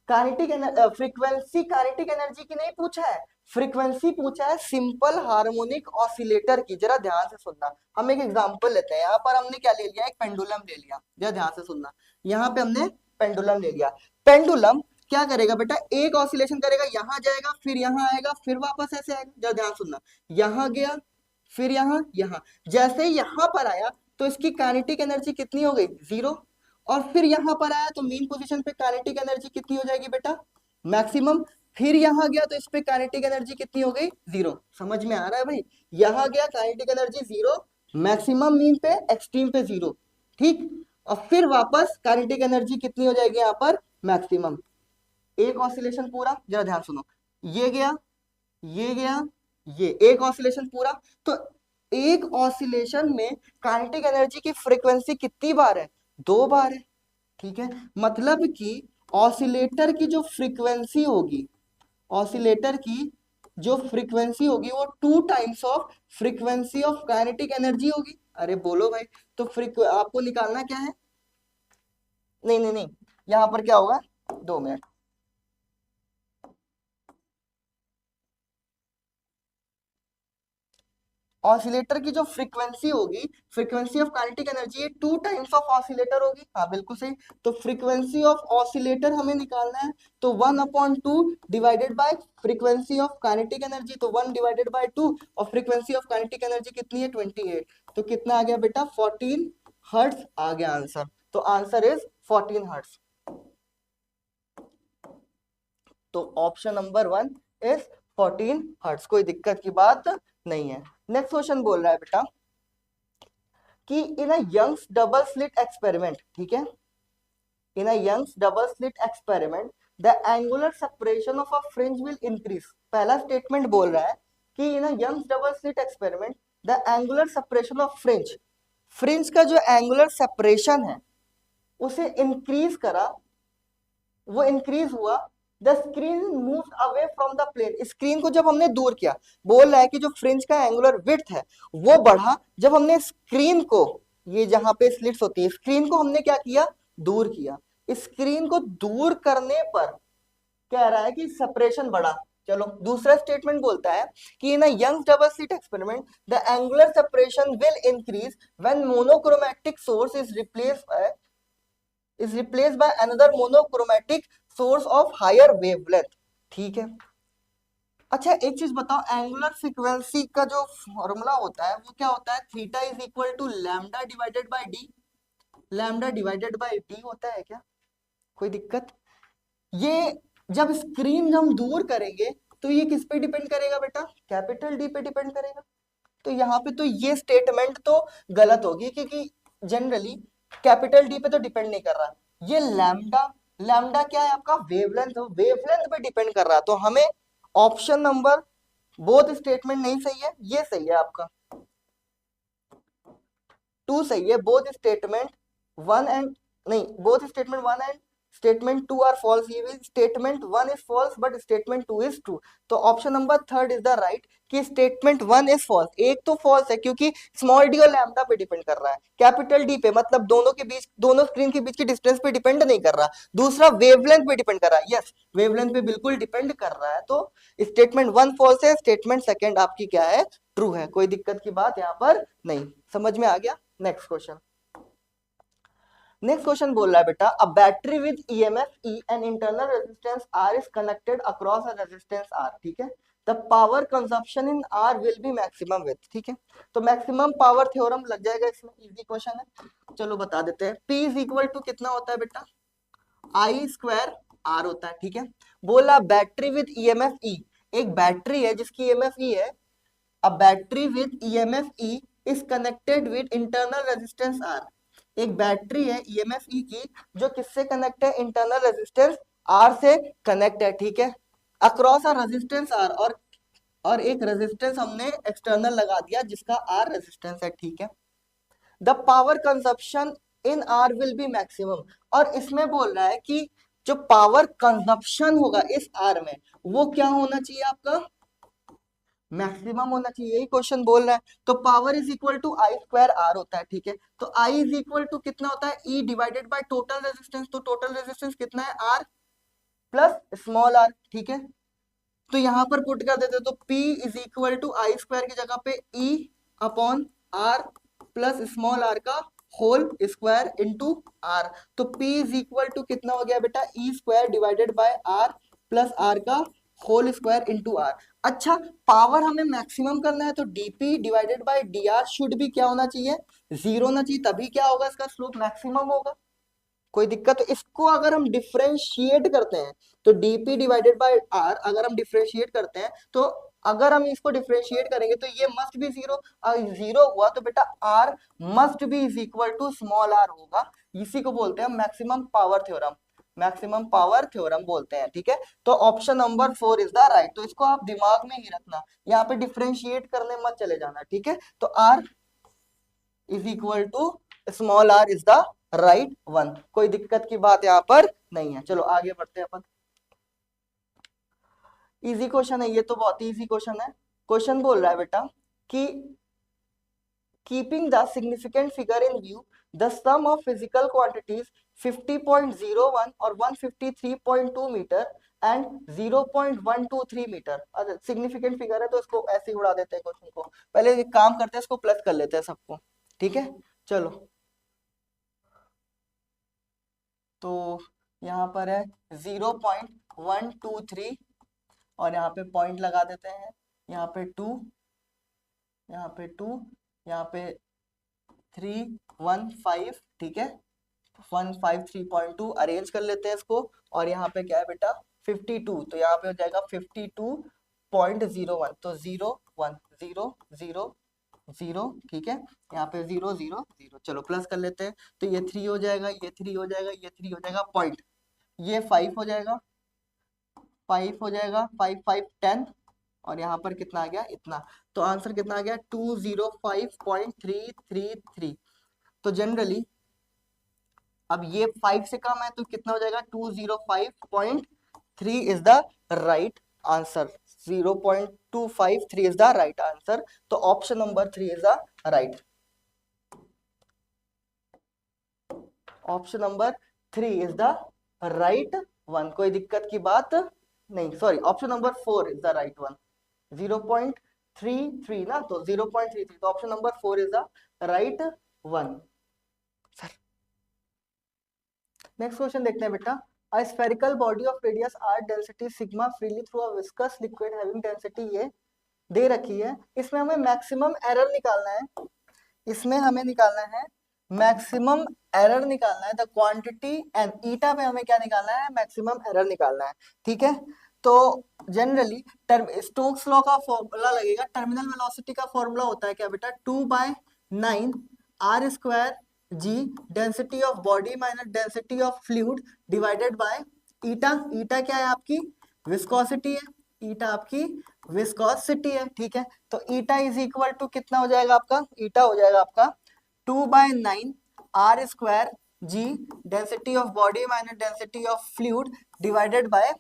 kinetic frequency kinetic energy की नहीं पूछा है, फ्रीक्वेंसी पूछा है सिंपल हार्मोनिक ऑसिलेटर की। जरा ध्यान से सुनना, हम एक एग्जांपल लेते हैं। यहाँ पर हमने क्या ले लिया, एक पेंडुलम ले लिया, जरा ध्यान से सुनना। यहाँ पे हमने पेंडुलम ले लिया। पेंडुलम क्या करेगा बेटा, एक ऑसिलेशन करेगा, यहाँ जाएगा, फिर यहाँ आएगा, फिर वापस ऐसे आएगा। जरा ध्यान सुनना, यहाँ गया, फिर यहाँ, यहाँ, जैसे ही यहाँ पर आया तो इसकी काइनेटिक एनर्जी कितनी हो गई, 0। और फिर यहां पर आया तो मेन पोजीशन पे काइनेटिक एनर्जी कितनी हो जाएगी बेटा, मैक्सिमम। फिर यहां गया तो इस पे काइनेटिक एनर्जी कितनी हो गई, 0। समझ में आ रहा है भाई, यहां गया काइनेटिक एनर्जी 0, मैक्सिमम मीन पे, एक्सट्रीम पे 0। ठीक, और फिर वापस काइनेटिक एनर्जी कितनी हो जाएगी यहाँ पर, मैक्सिमम। एक ऑसिलेशन पूरा, जरा ध्यान सुनो, ये गया, ये गया, ये एक ऑसिलेशन पूरा। तो एक ऑसिलेशन में काइनेटिक एनर्जी की फ्रीक्वेंसी कितनी बार है, 2 बार है। ठीक है, मतलब कि ऑसिलेटर की जो फ्रीक्वेंसी होगी, ऑसिलेटर की जो फ्रीक्वेंसी होगी वो 2 times of frequency of kinetic energy होगी। अरे बोलो भाई, तो आपको निकालना क्या है, नहीं नहीं नहीं, यहां पर क्या होगा, 2 मिनट, ऑसिलेटर की जो फ्रीक्वेंसी होगी, फ्रीक्वेंसी ऑफ काइनेटिक एनर्जी, ये 2 टाइम्स ऑफ ऑसिलेटर होगी। हाँ बिल्कुल सही, तो फ्रीक्वेंसी ऑफ ऑसिलेटर हमें निकालना है, तो 1/2 divided by frequency of kinetic energy, तो 1 डिवाइडेड बाय 2, और फ्रीक्वेंसी ऑफ काइनेटिक एनर्जी कितनी है, 28। तो कितना आ गया बेटा, 14 हर्ट्ज आ गया आंसर। तो आंसर इज 14 हर्ट्ज। तो ऑप्शन नंबर 1 इज 14 हर्ट्ज, कोई दिक्कत की बात नहीं है। नेक्स्ट क्वेश्चन बोल रहा है बेटा कि in a Young's double slit experiment, ठीक है, in a Young's double slit experiment the angular separation of a fringe will increase. पहला स्टेटमेंट बोल रहा है कि in a Young's double slit experiment the angular separation of fringe, fringe का जो एंगुलर सेपरेशन है उसे इंक्रीज करा, वो इंक्रीज हुआ। The screen move away from the plane, screen को जब हमने दूर किया, बोल रहा है कि जो फ्रिंज का एंगुलर विड्थ है वो बढ़ा जब हमने स्क्रीन को, ये जहां पे स्लिट्स होती है, स्क्रीन को हमने क्या किया, दूर किया। स्क्रीन को दूर करने पर कह रहा है कि सेपरेशन बढ़ा। चलो दूसरा स्टेटमेंट बोलता है कि in a Young double slit experiment the angular separation will increase when monochromatic source is replace by another monochromatic source of higher wavelength. ठीक है। अच्छा एक चीज बताओ, एंगुलर फ्रीक्वेंसी का जो फॉर्मूला होता है वो क्या होता है? Theta is equal to lambda divided by D. Lambda divided by D होता है क्या? कोई दिक्कत? ये जब स्क्रीन हम दूर करेंगे तो ये किस पे डिपेंड करेगा बेटा? कैपिटल डी पे डिपेंड करेगा। तो यहाँ पे तो ये स्टेटमेंट तो गलत होगी, क्योंकि जनरली कैपिटल डी पे तो डिपेंड नहीं कर रहा। ये लैम्डा, लैम्डा क्या है आपका? वेवलेंथ, वेवलेंथ पे डिपेंड कर रहा है। तो हमें ऑप्शन नंबर बोथ स्टेटमेंट नहीं सही है, ये सही है आपका, टू सही है। बोथ स्टेटमेंट वन एंड नहीं, both statement one and statement two are false. ये भी statement one is false but statement two is true. तो option number third is the right कि स्टेटमेंट वन इज फॉल्स। एक तो फॉल्स है क्योंकि स्मॉल डी और लैम्डा पे डिपेंड कर रहा है, कैपिटल डी पे मतलब दोनों के बीच, दोनों स्क्रीन के बीच की डिस्टेंस पे डिपेंड नहीं कर रहा। दूसरा वेवलेंथ पे डिपेंड कर रहा है। यस, वेवलेंथ पे बिल्कुल डिपेंड कर रहा है। तो स्टेटमेंट वन फॉल्स है, स्टेटमेंट सेकेंड आपकी क्या है? ट्रू है। कोई दिक्कत की बात यहाँ पर नहीं। समझ में आ गया? Next question. नेक्स्ट क्वेश्चन बोल रहा है बेटा, a battery with EMF E and internal resistance R is connected across a resistance R. ठीक है। The power consumption in are will be maximum with. ठीक है। तो मैक्सिमम पावर थ्योरम लग जाएगा इसमें, इजी क्वेश्चन है। चलो बता देते हैं। P इज इक्वल टू कितना होता है बेटा? आई स्क्वायर आर होता है। ठीक है। बोला बैटरी विद ईएमएफ ई, एक बैटरी है जिसकी ईएमएफ ई है। A battery with EMF E is connected with internal resistance R। एक बैटरी है EMF E की जो किससे कनेक्ट है? इंटरनल रेजिस्टेंस R से कनेक्ट है। ठीक है। अक्रॉस अ रेजिस्टेंस R, और एक रेजिस्टेंस हमने एक्सटर्नल लगा दिया जिसका R रेजिस्टेंस है। ठीक है। The power consumption in R will be maximum, और इसमें बोल रहा है कि जो पावर कंजप्शन होगा इस R में वो क्या होना चाहिए आपका? मैक्सिमम होना चाहिए, यही क्वेश्चन बोल रहा है। तो power is equal to I square R होता है। ठीक है। तो आई इज इक्वल टू कितना होता है? E divided by total resistance. तो टोटल रेजिस्टेंस कितना है? R plus small R. ठीक है। तो यहां पर पुट कर देते, तो P is equal to I square की जगह पे E upon R plus small R का होल स्क्वायर इंटू आर। तो P इज इक्वल टू कितना हो गया बेटा? E square divided by R plus R का होल स्क्वायर इंटू आर। अच्छा, पावर हमें मैक्सिमम करना है तो DP divided by D R should भी क्या होना चाहिए? जीरो होना चाहिए, तभी क्या होगा? इसका स्लोप मैक्सिमम होगा। कोई दिक्कत? तो इसको अगर हम डिफरेंशिएट करते हैं तो डीपी डिवाइडेड बाय आर अगर हम डिफरेंशिएट करते हैं तो अगर हम इसको डिफरेंशिएट करेंगे तो ये मस्ट बी जीरो। जीरो हुआ तो बेटा R must be is equal to small R होगा। इसी को बोलते हैं maximum power theorem, maximum power theorem बोलते हैं। ठीक है। तो option number four is the right. तो इसको आप दिमाग में ही रखना, यहाँ पे डिफरेंशिएट करने मत चले जाना। ठीक है। तो R is equal to small R is the right one. कोई दिक्कत की बात यहाँ पर नहीं है। चलो आगे बढ़ते हैं अपन। इजी क्वेश्चन है ये तो, बहुत ही इजी क्वेश्चन है। क्वेश्चन बोल रहा है बेटा कि keeping the significant figure in view the sum of physical quantities 50.01 और 153.2 मीटर एंड 0.123 मीटर। अगर सिग्निफिकेंट फिगर है तो इसको ऐसे ही उड़ा देते हैं क्वेश्चन को। पहले एक काम करते हैं, इसको प्लस कर लेते हैं सबको। ठीक है। चलो तो यहाँ पर है 0.123 और यहाँ पे पॉइंट लगा देते हैं। यहाँ पे 2, यहाँ पे 2, यहाँ पे 315। ठीक है। 153.2 अरेंज कर लेते हैं इसको। और यहाँ पे क्या है बेटा? 52, तो यहाँ पे हो जाएगा 52.01। तो 0 1 0 0 0। ठीक है। यहाँ पे 0 0 0। चलो प्लस कर लेते हैं। तो ये 3 हो जाएगा, ये 3 हो जाएगा, ये 3 हो जाएगा, पॉइंट ये 5 हो जाएगा, 5 हो जाएगा, 5 5 10। और यहाँ पर कितना आ गया? इतना। तो आंसर कितना आ गया? 205.333। तो जनरली अब ये 5 से कम है तो कितना हो जाएगा? 205.3 is the right answer. 0.253 is the right answer. तो option number 3 is the right. Option number 3 is the right one. कोई दिक्कत की बात नहीं sorry, option number 4 is the right one. 0.33 ना, तो 0.33, तो option number 4 is the right one. Next question देखते हैं बेटा। A spherical body of radius r density sigma freely through a viscous liquid having density ये दे रखी है, इसमें हमें मैक्सिमम एरर निकालना है। इसमें हमें निकालना है मैक्सिमम एरर निकालना है, द क्वांटिटी एंड ईटा पे हमें क्या निकालना है, मैक्सिमम एरर निकालना है। ठीक है, तो जनरली स्टोक्स लॉ का फॉर्मूला लगेगा। टर्मिनल वेलोसिटी का फॉर्मूला होता है क्या बेटा, 2/9 R square ji density of body minus density of fluid divided by eta. Eta क्या है आपकी, विस्कोसिटी है, ईटा आपकी विस्कोसिटी है। ठीक है, तो ईटा इज इक्वल टू कितना हो जाएगा आपका, ईटा हो जाएगा आपका 2/9 R square ji density of body minus density of fluid divided by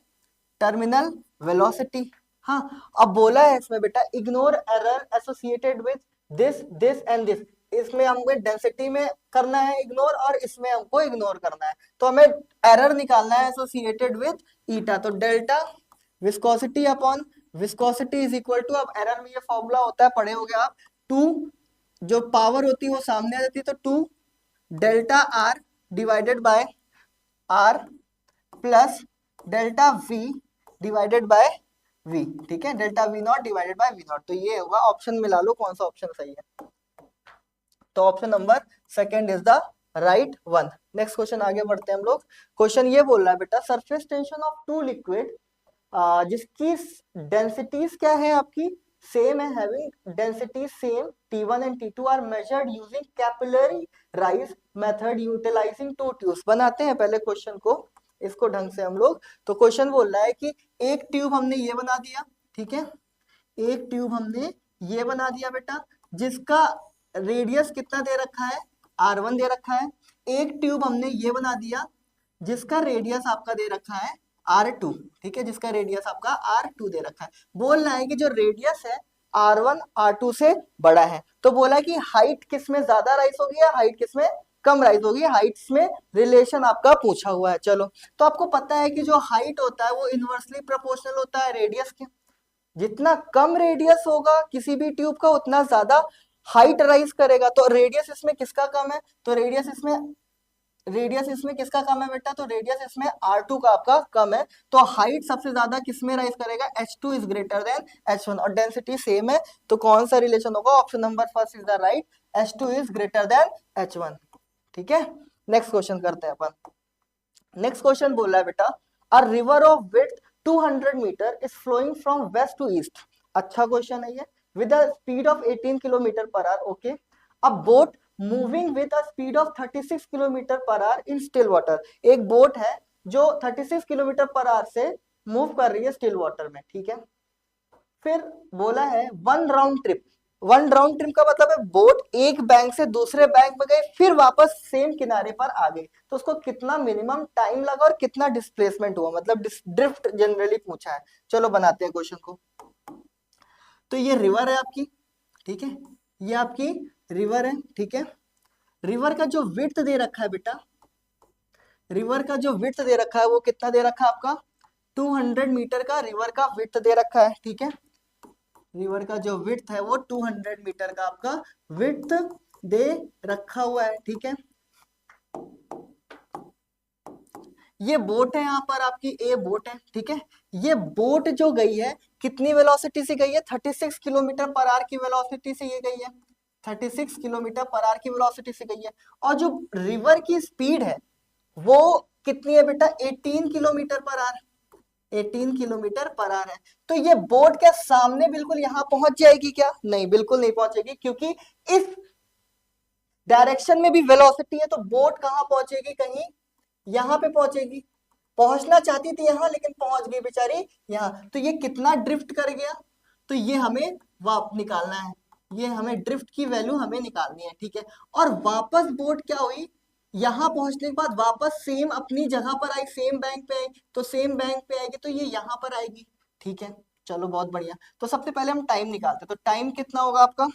terminal velocity. हाँ, अब बोला है इसमें बेटा ignore error associated with this this and this. इसमें हमको डेंसिटी में करना है इग्नोर और इसमें हमको इग्नोर करना है, तो हमें एरर निकालना है एसोसिएटेड विद ईटा। तो delta viscosity upon viscosity is equal to, अब एरर में ये फॉर्मूला होता है, पढ़े होगे आप, 2 जो पावर होती है वो सामने आ जाती है, तो 2 delta R divided by R plus delta V divided by V. ठीक है, delta V not divided by V not. तो ये होगा, ऑप्शन मिला लो कौन सा ऑप्शन सही है, तो option number second is the right one. Next question आगे बढ़ते हैं हम लोग। क्वेश्चन ये बोल रहा है बेटा, surface tension of two liquid जिसकी डेंसिटीज क्या है आपकी, सेम है, having density same, T1 and T2 are measured using capillary rise method utilising two tubes. बनाते हैं पहले क्वेश्चन को, इसको ढंग से हम लोग। तो क्वेश्चन बोल रहा है कि एक ट्यूब हमने ये बना दिया, ठीक है, एक ट्यूब हमने ये बना दिया बेटा, जिसका रेडियस कितना दे रखा है, R1 दे रखा है। एक ट्यूब हमने ये बना दिया जिसका रेडियस आपका दे रखा है R2, ठीक है, जिसका रेडियस आपका R2 दे रखा है। बोल रहा है कि जो रेडियस है R1 R2 से बड़ा है, तो बोला कि हाइट किसमें ज्यादा राइज होगी या हाइट किसमें कम राइज होगी, हाइट्स में रिलेशन आपका पूछा हुआ है। चलो, तो आपको पता है कि जो हाइट होता है वो इनवर्सली प्रोपोर्शनल होता है रेडियस के। जितना कम रेडियस होगा किसी भी ट्यूब का उतना ज्यादा हाइट राइज करेगा। तो रेडियस इसमें किसका कम है, तो रेडियस इसमें किसका कम है बेटा, तो रेडियस इसमें R2 का आपका कम है। तो हाइट सबसे ज्यादा किसमें राइज करेगा, H2 is greater then H1 और डेंसिटी सेम है, तो कौन सा रिलेशन होगा, option number first is the right, H2 is greater then H1। ठीक है, नेक्स्ट क्वेश्चन करते हैं अपन। नेक्स्ट क्वेश्चन बोल रहा है बेटा, a river of width 200 metre is flowing from west to east. अच्छा क्वेश्चन है ये, with a speed of 18 kilometre per hour. Okay, a boat moving with a speed of 36 kilometre per hour in still water. एक बोट है जो 36 किलोमीटर पर आवर से मूव कर रही है स्टिल वाटर में। ठीक है, फिर बोला है one round trip. One round trip का मतलब है बोट एक बैंक से दूसरे बैंक में गई फिर वापस सेम किनारे पर आ गई, तो उसको कितना मिनिमम टाइम लगा और कितना डिस्प्लेसमेंट हुआ, मतलब ड्रिफ्ट जनरली पूछा है। चलो बनाते हैं क्वेश्चन को। तो ये रिवर है आपकी, ठीक है, ये आपकी रिवर है। ठीक है, रिवर का जो विड्थ दे रखा है बेटा, रिवर का जो विड्थ दे रखा है वो कितना दे रखा है आपका, 200 मीटर का रिवर का विड्थ दे रखा है। ठीक है, रिवर का जो विड्थ है वो 200 मीटर का आपका विड्थ दे रखा हुआ है। ठीक है, ये बोट है यहाँ पर आपकी, ए बोट है। ठीक है, ये बोट जो गई है कितनी वेलोसिटी से गई है, 36 किलोमीटर पर आवर की वेलोसिटी से ये गई है, 36 किलोमीटर पर आवर की वेलोसिटी से गई है। और जो रिवर की स्पीड है वो कितनी है बेटा, 18 kilometre per our, 18 kilometre per our है। तो ये बोट क्या सामने बिल्कुल यहां पहुंच जाएगी क्या, नहीं बिल्कुल नहीं पहुंचेगी, क्योंकि इस डायरेक्शन में भी वेलोसिटी है, तो बोट कहां पहुंचेगी, कहीं यहां पे पहुंचेगी। पहुंचना चाहती थी यहां लेकिन पहुंच गई बेचारी यहां, तो ये कितना ड्रिफ्ट कर गया, तो ये हमें निकालना है, ये हमें ड्रिफ्ट की वैल्यू हमें निकालनी है। ठीक है, और वापस बोट क्या हुई, यहां पहुंचने के बाद वापस सेम अपनी जगह पर आई, सेम बैंक पे आई, तो सेम बैंक पे आएगी तो ये यहां पर आएगी। ठीक है, चलो बहुत बढ़िया। तो सबसे पहले हम टाइम निकालते हैं, तो टाइम कितना होगा आपका,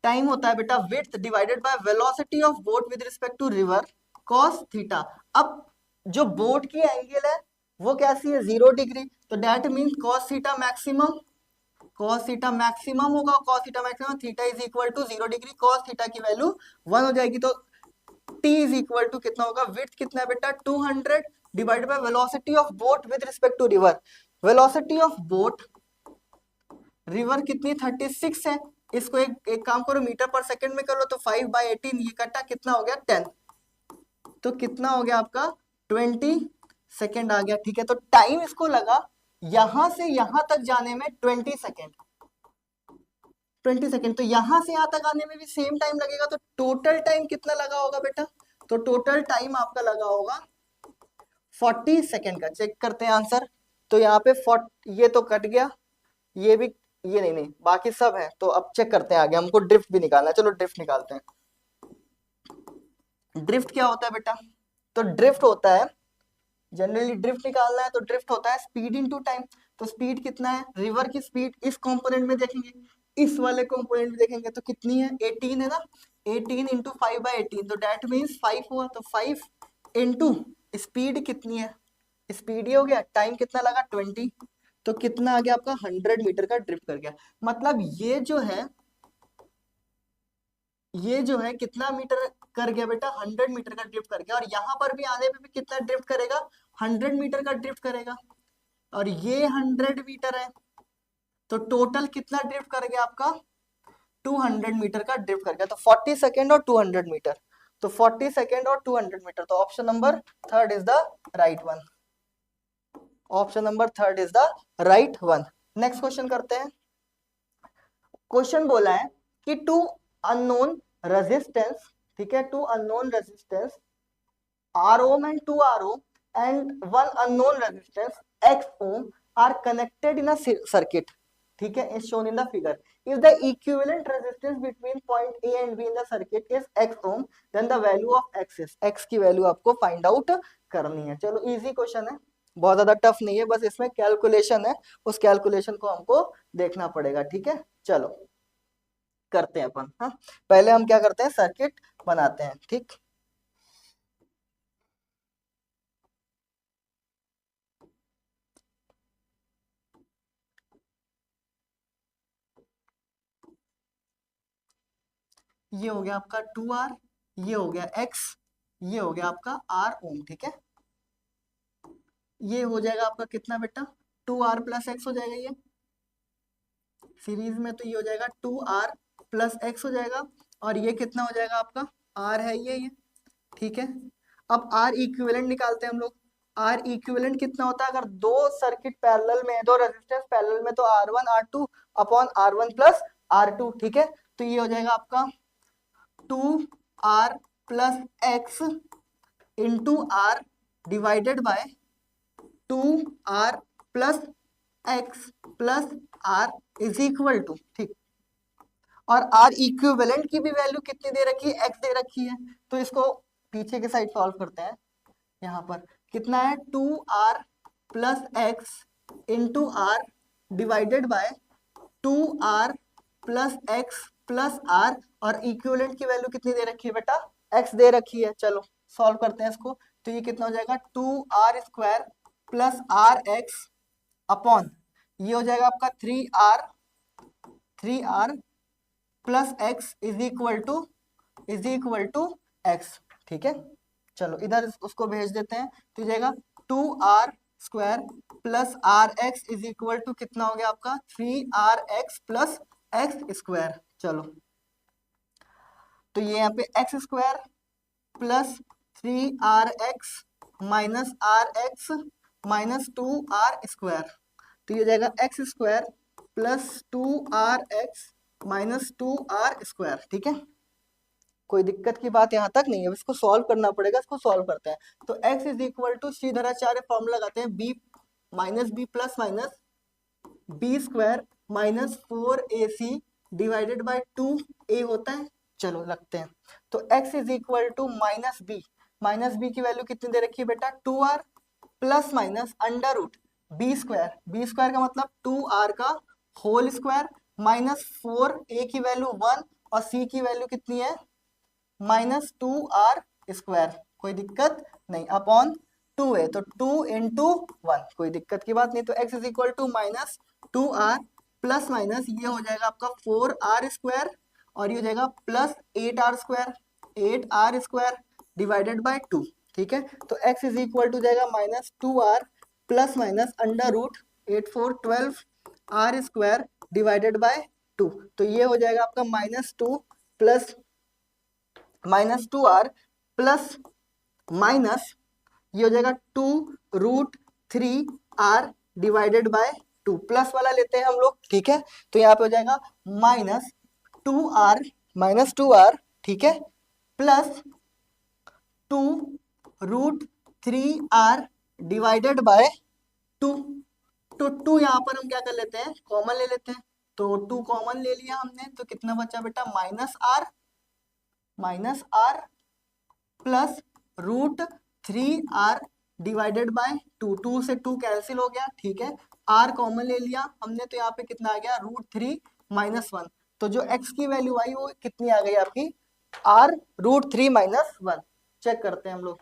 टाइम होता है बेटा width divided by velocity of boat with respect to river cos theta. अब जो बोट की एंगल है वो कैसी है 0 डिग्री, तो that means cos theta maximum, cos theta maximum होगा, cos theta maximum theta is equal to 0 degree, cos theta की वैल्यू 1 हो जाएगी, तो टी इज इक्वल टू कितना होगा, विड्थ कितना है बेटा 200 divide by velocity of boat with respect to river, velocity of boat river कितनी 36 है, इसको एक काम करो मीटर पर सेकंड में कर लो, तो 5/18 ये कटा कितना हो गया 10, तो कितना हो गया आपका 20 सेकेंड आ गया, ठीक है। तो टाइम इसको लगा यहां से यहां तक जाने में 20 सेकेंड, 20 सेकेंड, तो यहां से यहां तक आने में भी सेम टाइम लगेगा, तो टोटल टाइम कितना लगा होगा बेटा, तो टोटल टाइम आपका लगा होगा 40 सेकेंड का। चेक करते हैं आंसर, तो यहाँ पे 40, ये तो कट गया, ये भी, ये नहीं नहीं बाकी सब है, तो अब चेक करते हैं आगे, हमको ड्रिफ्ट भी निकालना है, चलो ड्रिफ्ट निकालते हैं। ड्रिफ्ट क्या होता है बेटा, तो ड्रिफ्ट होता है, जनरली ड्रिफ्ट निकालना है तो ड्रिफ्ट होता है स्पीड इनटू टाइम, तो स्पीड कितना है, रिवर की स्पीड इस कंपोनेंट में देखेंगे, इस वाले कंपोनेंट में देखेंगे तो कितनी है 18 है ना, 18 इंटू 5/18, तो डेट मीन्स 5 हुआ, तो 5 इंटू स्पीड कितनी है, स्पीड ये हो गया, टाइम कितना लगा 20, तो कितना आ गया आपका 100 मीटर का ड्रिफ्ट कर गया, मतलब ये जो है कितना मीटर कर गया बेटा 100 मीटर का ड्रिफ्ट कर गया, और यहाँ पर भी आने पे भी कितना ड्रिफ्ट करेगा 100 मीटर का ड्रिफ्ट करेगा, और ये 100 मीटर है, तो टोटल कितना ड्रिफ्ट कर गया आपका 200 मीटर का ड्रिफ्ट कर गया, तो 40 सेकेंड और 200 मीटर, तो 40 सेकेंड और 200 मीटर, तो option number third is the right one, option number third is the right one. Next question करते हैं, क्वेश्चन बोला है कि टू अननोन रेजिस्टेंस, ठीक है, two unknown resistance R ohm and 2 R ohm and one unknown resistance X ohm are connected in a circuit, ठीक है, is shown in the figure. If the equivalent resistance between point A and B in the circuit is X ohm, then the value of X is, X की वैल्यू आपको फाइंड आउट करनी है। चलो इजी क्वेश्चन है, बहुत ज्यादा टफ नहीं है, बस इसमें कैलकुलेशन है, उस कैलकुलेशन को हमको देखना पड़ेगा, ठीक है। चलो करते हैं अपन, हाँ पहले हम क्या करते हैं सर्किट बनाते हैं, ठीक। ये हो गया आपका 2R, ये हो गया X, ये हो गया आपका R ओम, ठीक है। ये हो जाएगा आपका कितना बेटा 2R प्लस एक्स हो जाएगा, ये सीरीज में, तो ये हो जाएगा 2R प्लस एक्स हो जाएगा, और ये कितना हो जाएगा आपका R है ये, ठीक है। अब R इक्विवेलेंट निकालते हैं हम लोग, R इक्विवेलेंट कितना होता है, अगर दो सर्किट पैरेलल में, दो रेजिस्टेंस पैरेलल में, तो R1 R2 upon R1 plus R2, ठीक है। तो ये हो जाएगा आपका 2R plus X into R divided by 2R plus X plus R is equal to, ठीक। और आर इक्विवेलेंट की भी वैल्यू कितनी दे रखी है, एक्स दे रखी है, तो इसको पीछे के साइड सॉल्व करते हैं। यहाँ पर कितना है 2R plus X into R divided by 2R plus X plus R, और इक्विवेलेंट की वैल्यू कितनी दे रखी है बेटा एक्स दे रखी है। चलो सॉल्व करते हैं इसको, तो ये कितना हो जाएगा 2R² plus R x upon, ये हो जाएगा आपका 3R plus X is equal to X, ठीक है। चलो इधर उसको भेज देते हैं, तो हो जाएगा 2R² plus R X is equal to कितना हो गया आपका 3RX प्लस एक्स स्क्वायर। चलो तो ये यहाँ पे x² plus 3RX minus RX minus 2R², तो ये हो जाएगा x² plus 2RX minus 2R², ठीक है। कोई दिक्कत की बात यहाँ तक नहीं है, इसको सॉल्व करना पड़ेगा, इसको सॉल्व करते हैं। तो x is equal to Shridharacharya formula लगाते हैं, b minus B plus minus b² minus 4AC divided by 2a होता है। चलो लगते हैं, तो x is equal to minus B की वैल्यू कितनी दे रखी है बेटा 2R plus minus under root b² का मतलब 2R का होल स्क्वायर माइनस 4a की वैल्यू 1 और c की वैल्यू कितनी है माइनस 2R², कोई दिक्कत नहीं, अपॉन 2 है तो 2 इंटू 1, कोई दिक्कत की बात नहीं। तो x is equal to minus 2r plus minus ये हो जाएगा आपका 4r² और ये हो जाएगा plus 8r², 8r² divided by 2। ठीक है, तो x इज इक्वल टू जाएगा minus 2r plus minus under root 8 4 12 r² divided by 2। तो ये हो जाएगा आपका minus 2 plus minus 2r plus minus ये हो जाएगा 2√3r डिवाइडेड बाय 2, प्लस वाला लेते हैं हम लोग। ठीक है, तो यहाँ पे हो जाएगा -2r, ठीक है, प्लस 2√3r डिवाइडेड बाय 2। तो 2 यहाँ पर हम क्या कर लेते हैं, कॉमन ले लेते हैं। तो 2 कॉमन ले लिया हमने, तो कितना बचा बेटा, -r plus √3r divided by 2, 2 से 2 कैंसिल हो गया। ठीक है, r कॉमन ले लिया हमने, तो यहाँ पे कितना आ गया, √3 -1। तो जो x की वैल्यू आई वो कितनी आ गई आपकी, r√3 -1। चेक करते हैं हम लोग,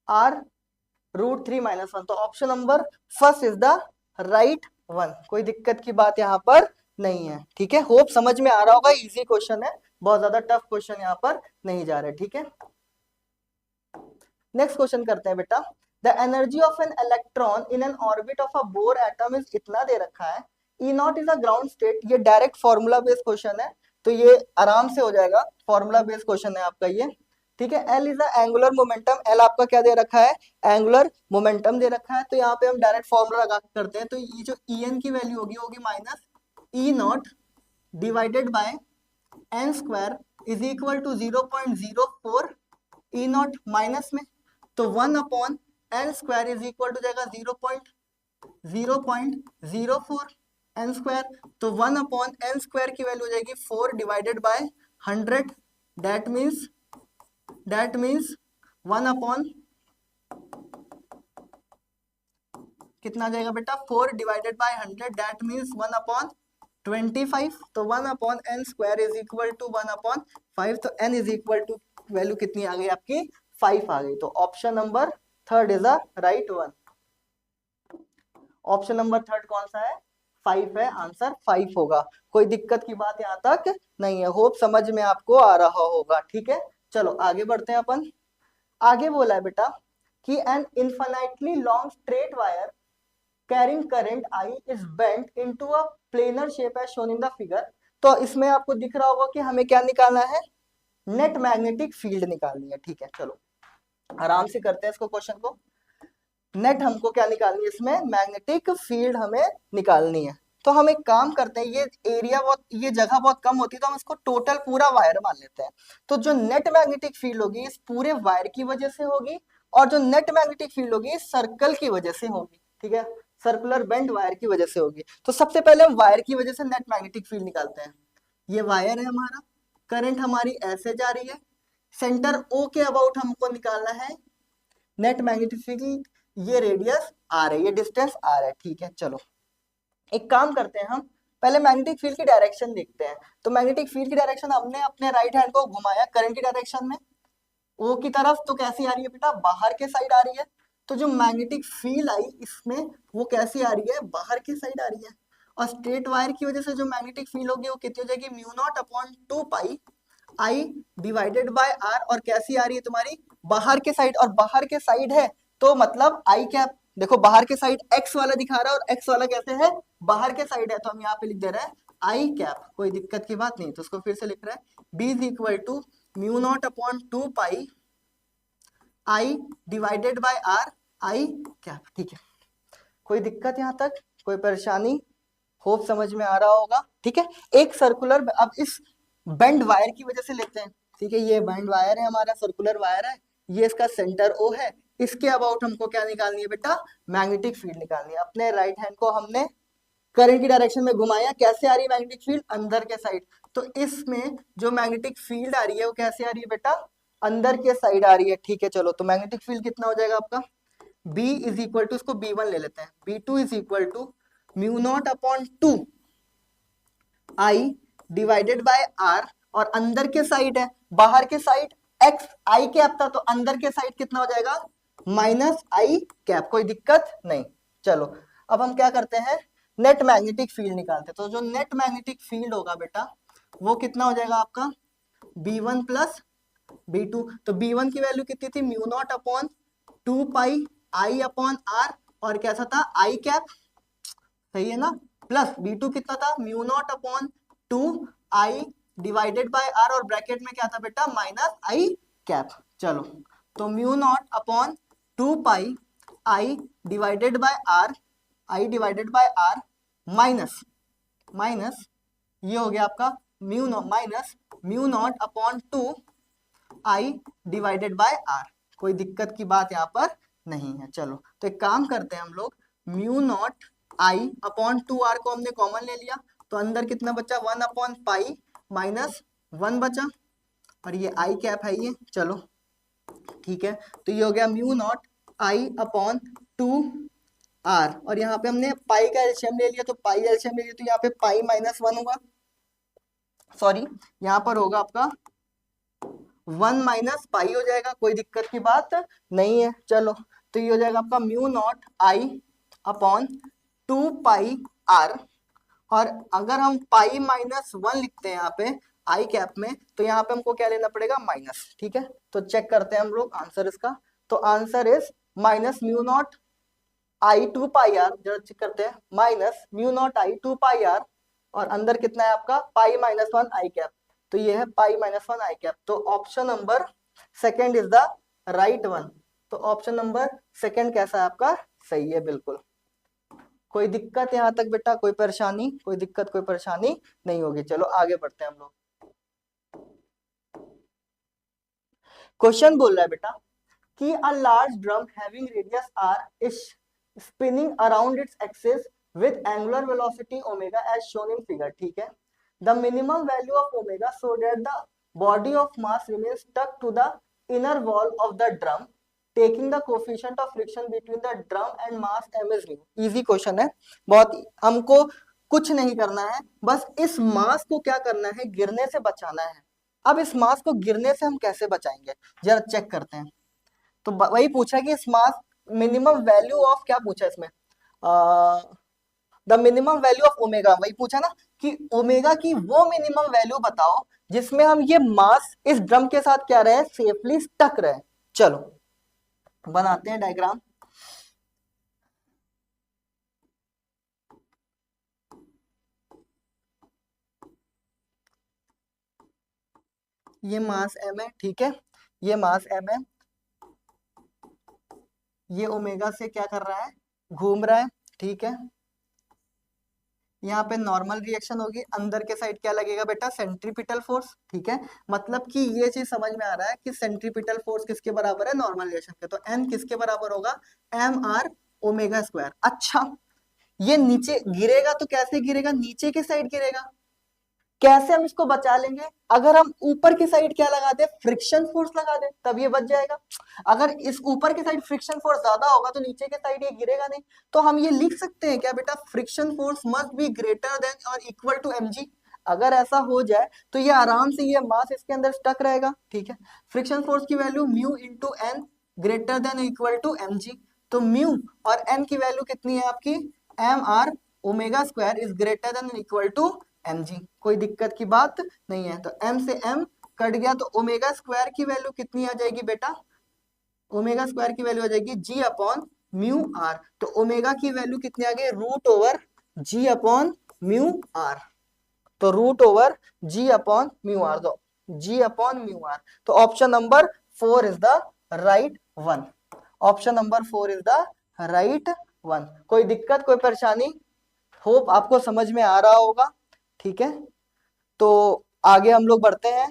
r√3 -1। तो option number first is the right one, कोई दिक्कत की बात यहाँ पर नहीं है। ठीक है, होप समझ में आ रहा होगा, इजी क्वेश्चन है, बहुत ज्यादा टफ क्वेश्चन यहाँ पर नहीं जा रहे। ठीक है, नेक्स्ट क्वेश्चन करते हैं बेटा। The energy of an electron in n orbit of a Bohr atom is इतना दे रखा है, E naught is a ground state. ये डायरेक्ट फॉर्मूला बेस्ड क्वेश्चन है, तो ये आराम से हो जाएगा, फॉर्मूला बेस्ड क्वेश्चन है आपका ये। ठीक है, L is a angular momentum, L आपका क्या दे रखा है, एंगुलर मोमेंटम दे रखा है। तो यहाँ पे हम डायरेक्ट फॉर्मूला लगा करते हैं, तो ये जो ई एन की वैल्यू होगी होगी minus E not divided by N square is equal to 0.04, E not minus में, तो 1/n² इज इक्वल टू जाएगा 0.04 n स्क्वायर। तो 1/n² की वैल्यू हो जाएगी 4 डिवाइडेड बाय 100, दैट मीन्स 1 कितना आ जाएगा बेटा, 4 डिवाइडेड बाय 100, दैट मीन्स 1/25। तो 1/n² इज इक्वल टू 1/5। तो n is equal to value कितनी आ गई आपकी, 5 आ गई। तो option number third is the right one. Option number third कौन सा है, 5 है, आंसर 5 होगा। कोई दिक्कत की बात यहाँ तक नहीं है, होप समझ में आपको आ रहा होगा। ठीक है, चलो आगे बढ़ते हैं अपन। आगे बोला है बेटा कि an infinitely long straight wire carrying current I is bent into a planar shape as shown in the figure. तो इसमें आपको दिख रहा होगा कि हमें क्या निकालना है, नेट मैग्नेटिक फील्ड निकालनी है। ठीक है, चलो आराम से करते हैं इसको, क्वेश्चन को। नेट हमको क्या निकालनी है, इसमें मैग्नेटिक फील्ड हमें निकालनी है। तो हम एक काम करते हैं, ये एरिया बहुत, ये जगह बहुत कम होती है, तो हम इसको टोटल पूरा वायर मान लेते हैं। तो जो नेट मैग्नेटिक फील्ड होगी इस पूरे वायर की वजह से होगी, और जो नेट मैग्नेटिक फील्ड होगी इस सर्कल की वजह से होगी। ठीक है, सर्कुलर बेंड वायर की वजह से होगी। तो सबसे पहले हम वायर की वजह से नेट मैग्नेटिक फील्ड निकालते हैं। ये वायर है हमारा, करंट हमारी ऐसे जा रही है, सेंटर ओ के अबाउट हमको निकालना है नेट मैग्नेटिक फील्ड, ये रेडियस आर है, ये डिस्टेंस आर है। ठीक है, चलो एक काम करते हैं, हम पहले मैग्नेटिक फील्ड की डायरेक्शन देखते हैं। तो मैग्नेटिक फील्ड की डायरेक्शन हमने अपने राइट हैंड को घुमाया करंट की डायरेक्शन में, ओ की तरफ, तो कैसी आ रही है बेटा, बाहर के साइड आ रही है। तो जो मैग्नेटिक फील्ड आई इसमें वो कैसी आ रही है, बाहर की साइड आ रही है। और स्ट्रेट वायर की वजह से जो मैग्नेटिक फील्ड होगी वो कितनी हो जाएगी, μ0/2 I डिवाइडेड बाय आर। और कैसी आ रही है तुम्हारी, बाहर के साइड, और बाहर के साइड है तो मतलब आई क्या, देखो बाहर के साइड एक्स वाला दिखा रहा है, और एक्स वाला कैसे है, बाहर के साइड है, तो हम यहाँ पे लिख दे रहे हैं आई कैप, कोई दिक्कत की बात नहीं। तो उसको फिर से लिख रहे हैं, B is equal to μ0/2 I divided by R I cap. ठीक है, कोई दिक्कत यहाँ तक, कोई परेशानी, होप समझ में आ रहा होगा। ठीक है, एक सर्कुलर, अब इस बेंड वायर की वजह से लेते हैं। ठीक है, ये बेंड वायर है हमारा, सर्कुलर वायर है, ये इसका सेंटर ओ है, इसके अबाउट हमको क्या निकालनी है बेटा, मैग्नेटिक फील्ड निकालनी है। अपने राइट हैंड को हमने करंट की डायरेक्शन में घुमाया, कैसे आ रही है मैग्नेटिक फील्ड, अंदर के साइड। तो इसमें जो मैग्नेटिक फील्ड आ रही है वो कैसे आ रही है बेटा, अंदर के साइड आ रही है। ठीक है, चलो तो मैग्नेटिक फील्ड कितना हो जाएगा आपका, B इज इक्वल टू, इसको B1 ले लेते हैं, B2 is equal to μ0/2 I divided by R, और अंदर के साइड है, बाहर के साइड एक्स आई कैप था तो अंदर के साइड कितना हो जाएगा माइनस आई कैप, कोई दिक्कत नहीं। चलो अब हम क्या करते हैं, नेट मैग्नेटिक फील्ड निकालते हैं। तो जो नेट मैग्नेटिक फील्ड होगा बेटा वो कितना हो जाएगा आपका B1 प्लस B2। तो B1 की वैल्यू कितनी थी, mu not upon 2 pi I upon R, और कैसा था आई कैप, सही है ना, प्लस B2 कितना था mu not upon 2 I divided by R, और ब्रैकेट में क्या था बेटा माइनस आई कैप। चलो तो mu not upon 2 pi I divided by R, I divided by R minus minus ये हो गया आपका mu not minus mu not upon 2 I divided by R, कोई दिक्कत की बात यहाँ पर नहीं है। चलो तो एक काम करते हैं हम लोग, mu not I upon 2 R को हमने कॉमन ले लिया, तो अंदर कितना बचा 1 अपॉन पाई माइनस 1 बचा, और ये आई कैप है ये। चलो ठीक है, तो ये हो गया mu not I upon 2 R, और यहाँ पे हमने पाई का एलसीएम ले लिया, तो पाई एलसीएम ले लिया तो यहाँ पे पाई माइनस 1 होगा, सॉरी यहाँ पर होगा आपका 1 माइनस पाई हो जाएगा, कोई दिक्कत की बात नहीं है। चलो तो ये हो जाएगा आपका mu not I upon 2 pi R, और अगर हम पाई माइनस 1 लिखते हैं यहाँ पे आई कैप में, तो यहाँ पे हमको क्या लेना पड़ेगा माइनस, ठीक है। तो चेक करते हैं हम लोग आंसर इसका, तो answer is minus mu not I 2 pi R, जरा चेक करते हैं, minus mu not I 2 pi R, और अंदर कितना है आपका पाई माइनस 1 आई कैप, तो ये है पाई माइनस 1 आई कैप। तो option number second is the right one. तो ऑप्शन नंबर सेकंड कैसा है आपका, सही है बिल्कुल। कोई दिक्कत यहाँ तक बेटा, कोई परेशानी, कोई दिक्कत कोई परेशानी नहीं होगी। चलो आगे बढ़ते हैं हम लोग। क्वेश्चन बोल रहा है बेटा कि a large drum having radius R is spinning around its axis with angular velocity omega as shown in figure, ठीक है। The minimum value of omega so that the body of mass remains stuck to the inner wall of the drum taking the coefficient of friction between the drum and mass m is mu. Easy question है बहुत, हमको कुछ नहीं करना है, बस इस मास को क्या करना है, गिरने से बचाना है। अब इस मास को गिरने से हम कैसे बचाएंगे, जरा चेक करते हैं। तो वही पूछा कि इस मास मिनिमम वैल्यू ऑफ, क्या पूछा इसमें, the minimum value of omega, वही पूछा ना कि ओमेगा की वो मिनिमम वैल्यू बताओ जिसमें हम ये मास इस ड्रम के साथ क्या रहे, सेफली स्टक रहे। चलो बनाते हैं डायग्राम। ये मास m है, ठीक है, ये मास m है, ये ओमेगा से क्या कर रहा है, घूम रहा है, ठीक है। यहाँ पे नॉर्मल रिएक्शन होगी, अंदर के साइड क्या लगेगा बेटा, सेंट्रीपिटल फोर्स, ठीक है। मतलब कि ये चीज समझ में आ रहा है कि सेंट्रीपिटल फोर्स किसके बराबर है, नॉर्मल रिएक्शन के, तो n किसके बराबर होगा, एम आर ओमेगा स्क्वायर। अच्छा ये नीचे गिरेगा तो कैसे गिरेगा, नीचे के साइड गिरेगा, कैसे हम इसको बचा लेंगे, अगर हम ऊपर की साइड क्या लगा दे, फ्रिक्शन फोर्स लगा दे, तब ये बच जाएगा। अगर इस ऊपर की साइड फ्रिक्शन फोर्स ज्यादा होगा तो नीचे की साइड ये गिरेगा नहीं, तो हम ये लिख सकते हैं क्या बेटा, friction force must be greater than और इक्वल टू mg। अगर ऐसा हो जाए तो ये आराम से ये मास इसके अंदर स्टक रहेगा, ठीक है। फ्रिक्शन फोर्स की value mu into N greater than equal to mg, तो म्यू और एन की वैल्यू कितनी है आपकी, M R omega square is greater than equal to mg, कोई दिक्कत की बात नहीं है। तो m से m कट गया, तो ओमेगा स्क्वायर की वैल्यू कितनी आ जाएगी बेटा, ओमेगा स्क्वायर की वैल्यू आ जाएगी g अपॉन म्यू आर। तो ओमेगा की वैल्यू कितनी आ गई, root over g upon mu R, तो root over g upon mu R, तो g अपॉन म्यू आर। तो option number 4 is the right one, option number 4 is the right one. कोई दिक्कत कोई परेशानी, होप आपको समझ में आ रहा होगा, ठीक है। तो आगे हम लोग बढ़ते हैं।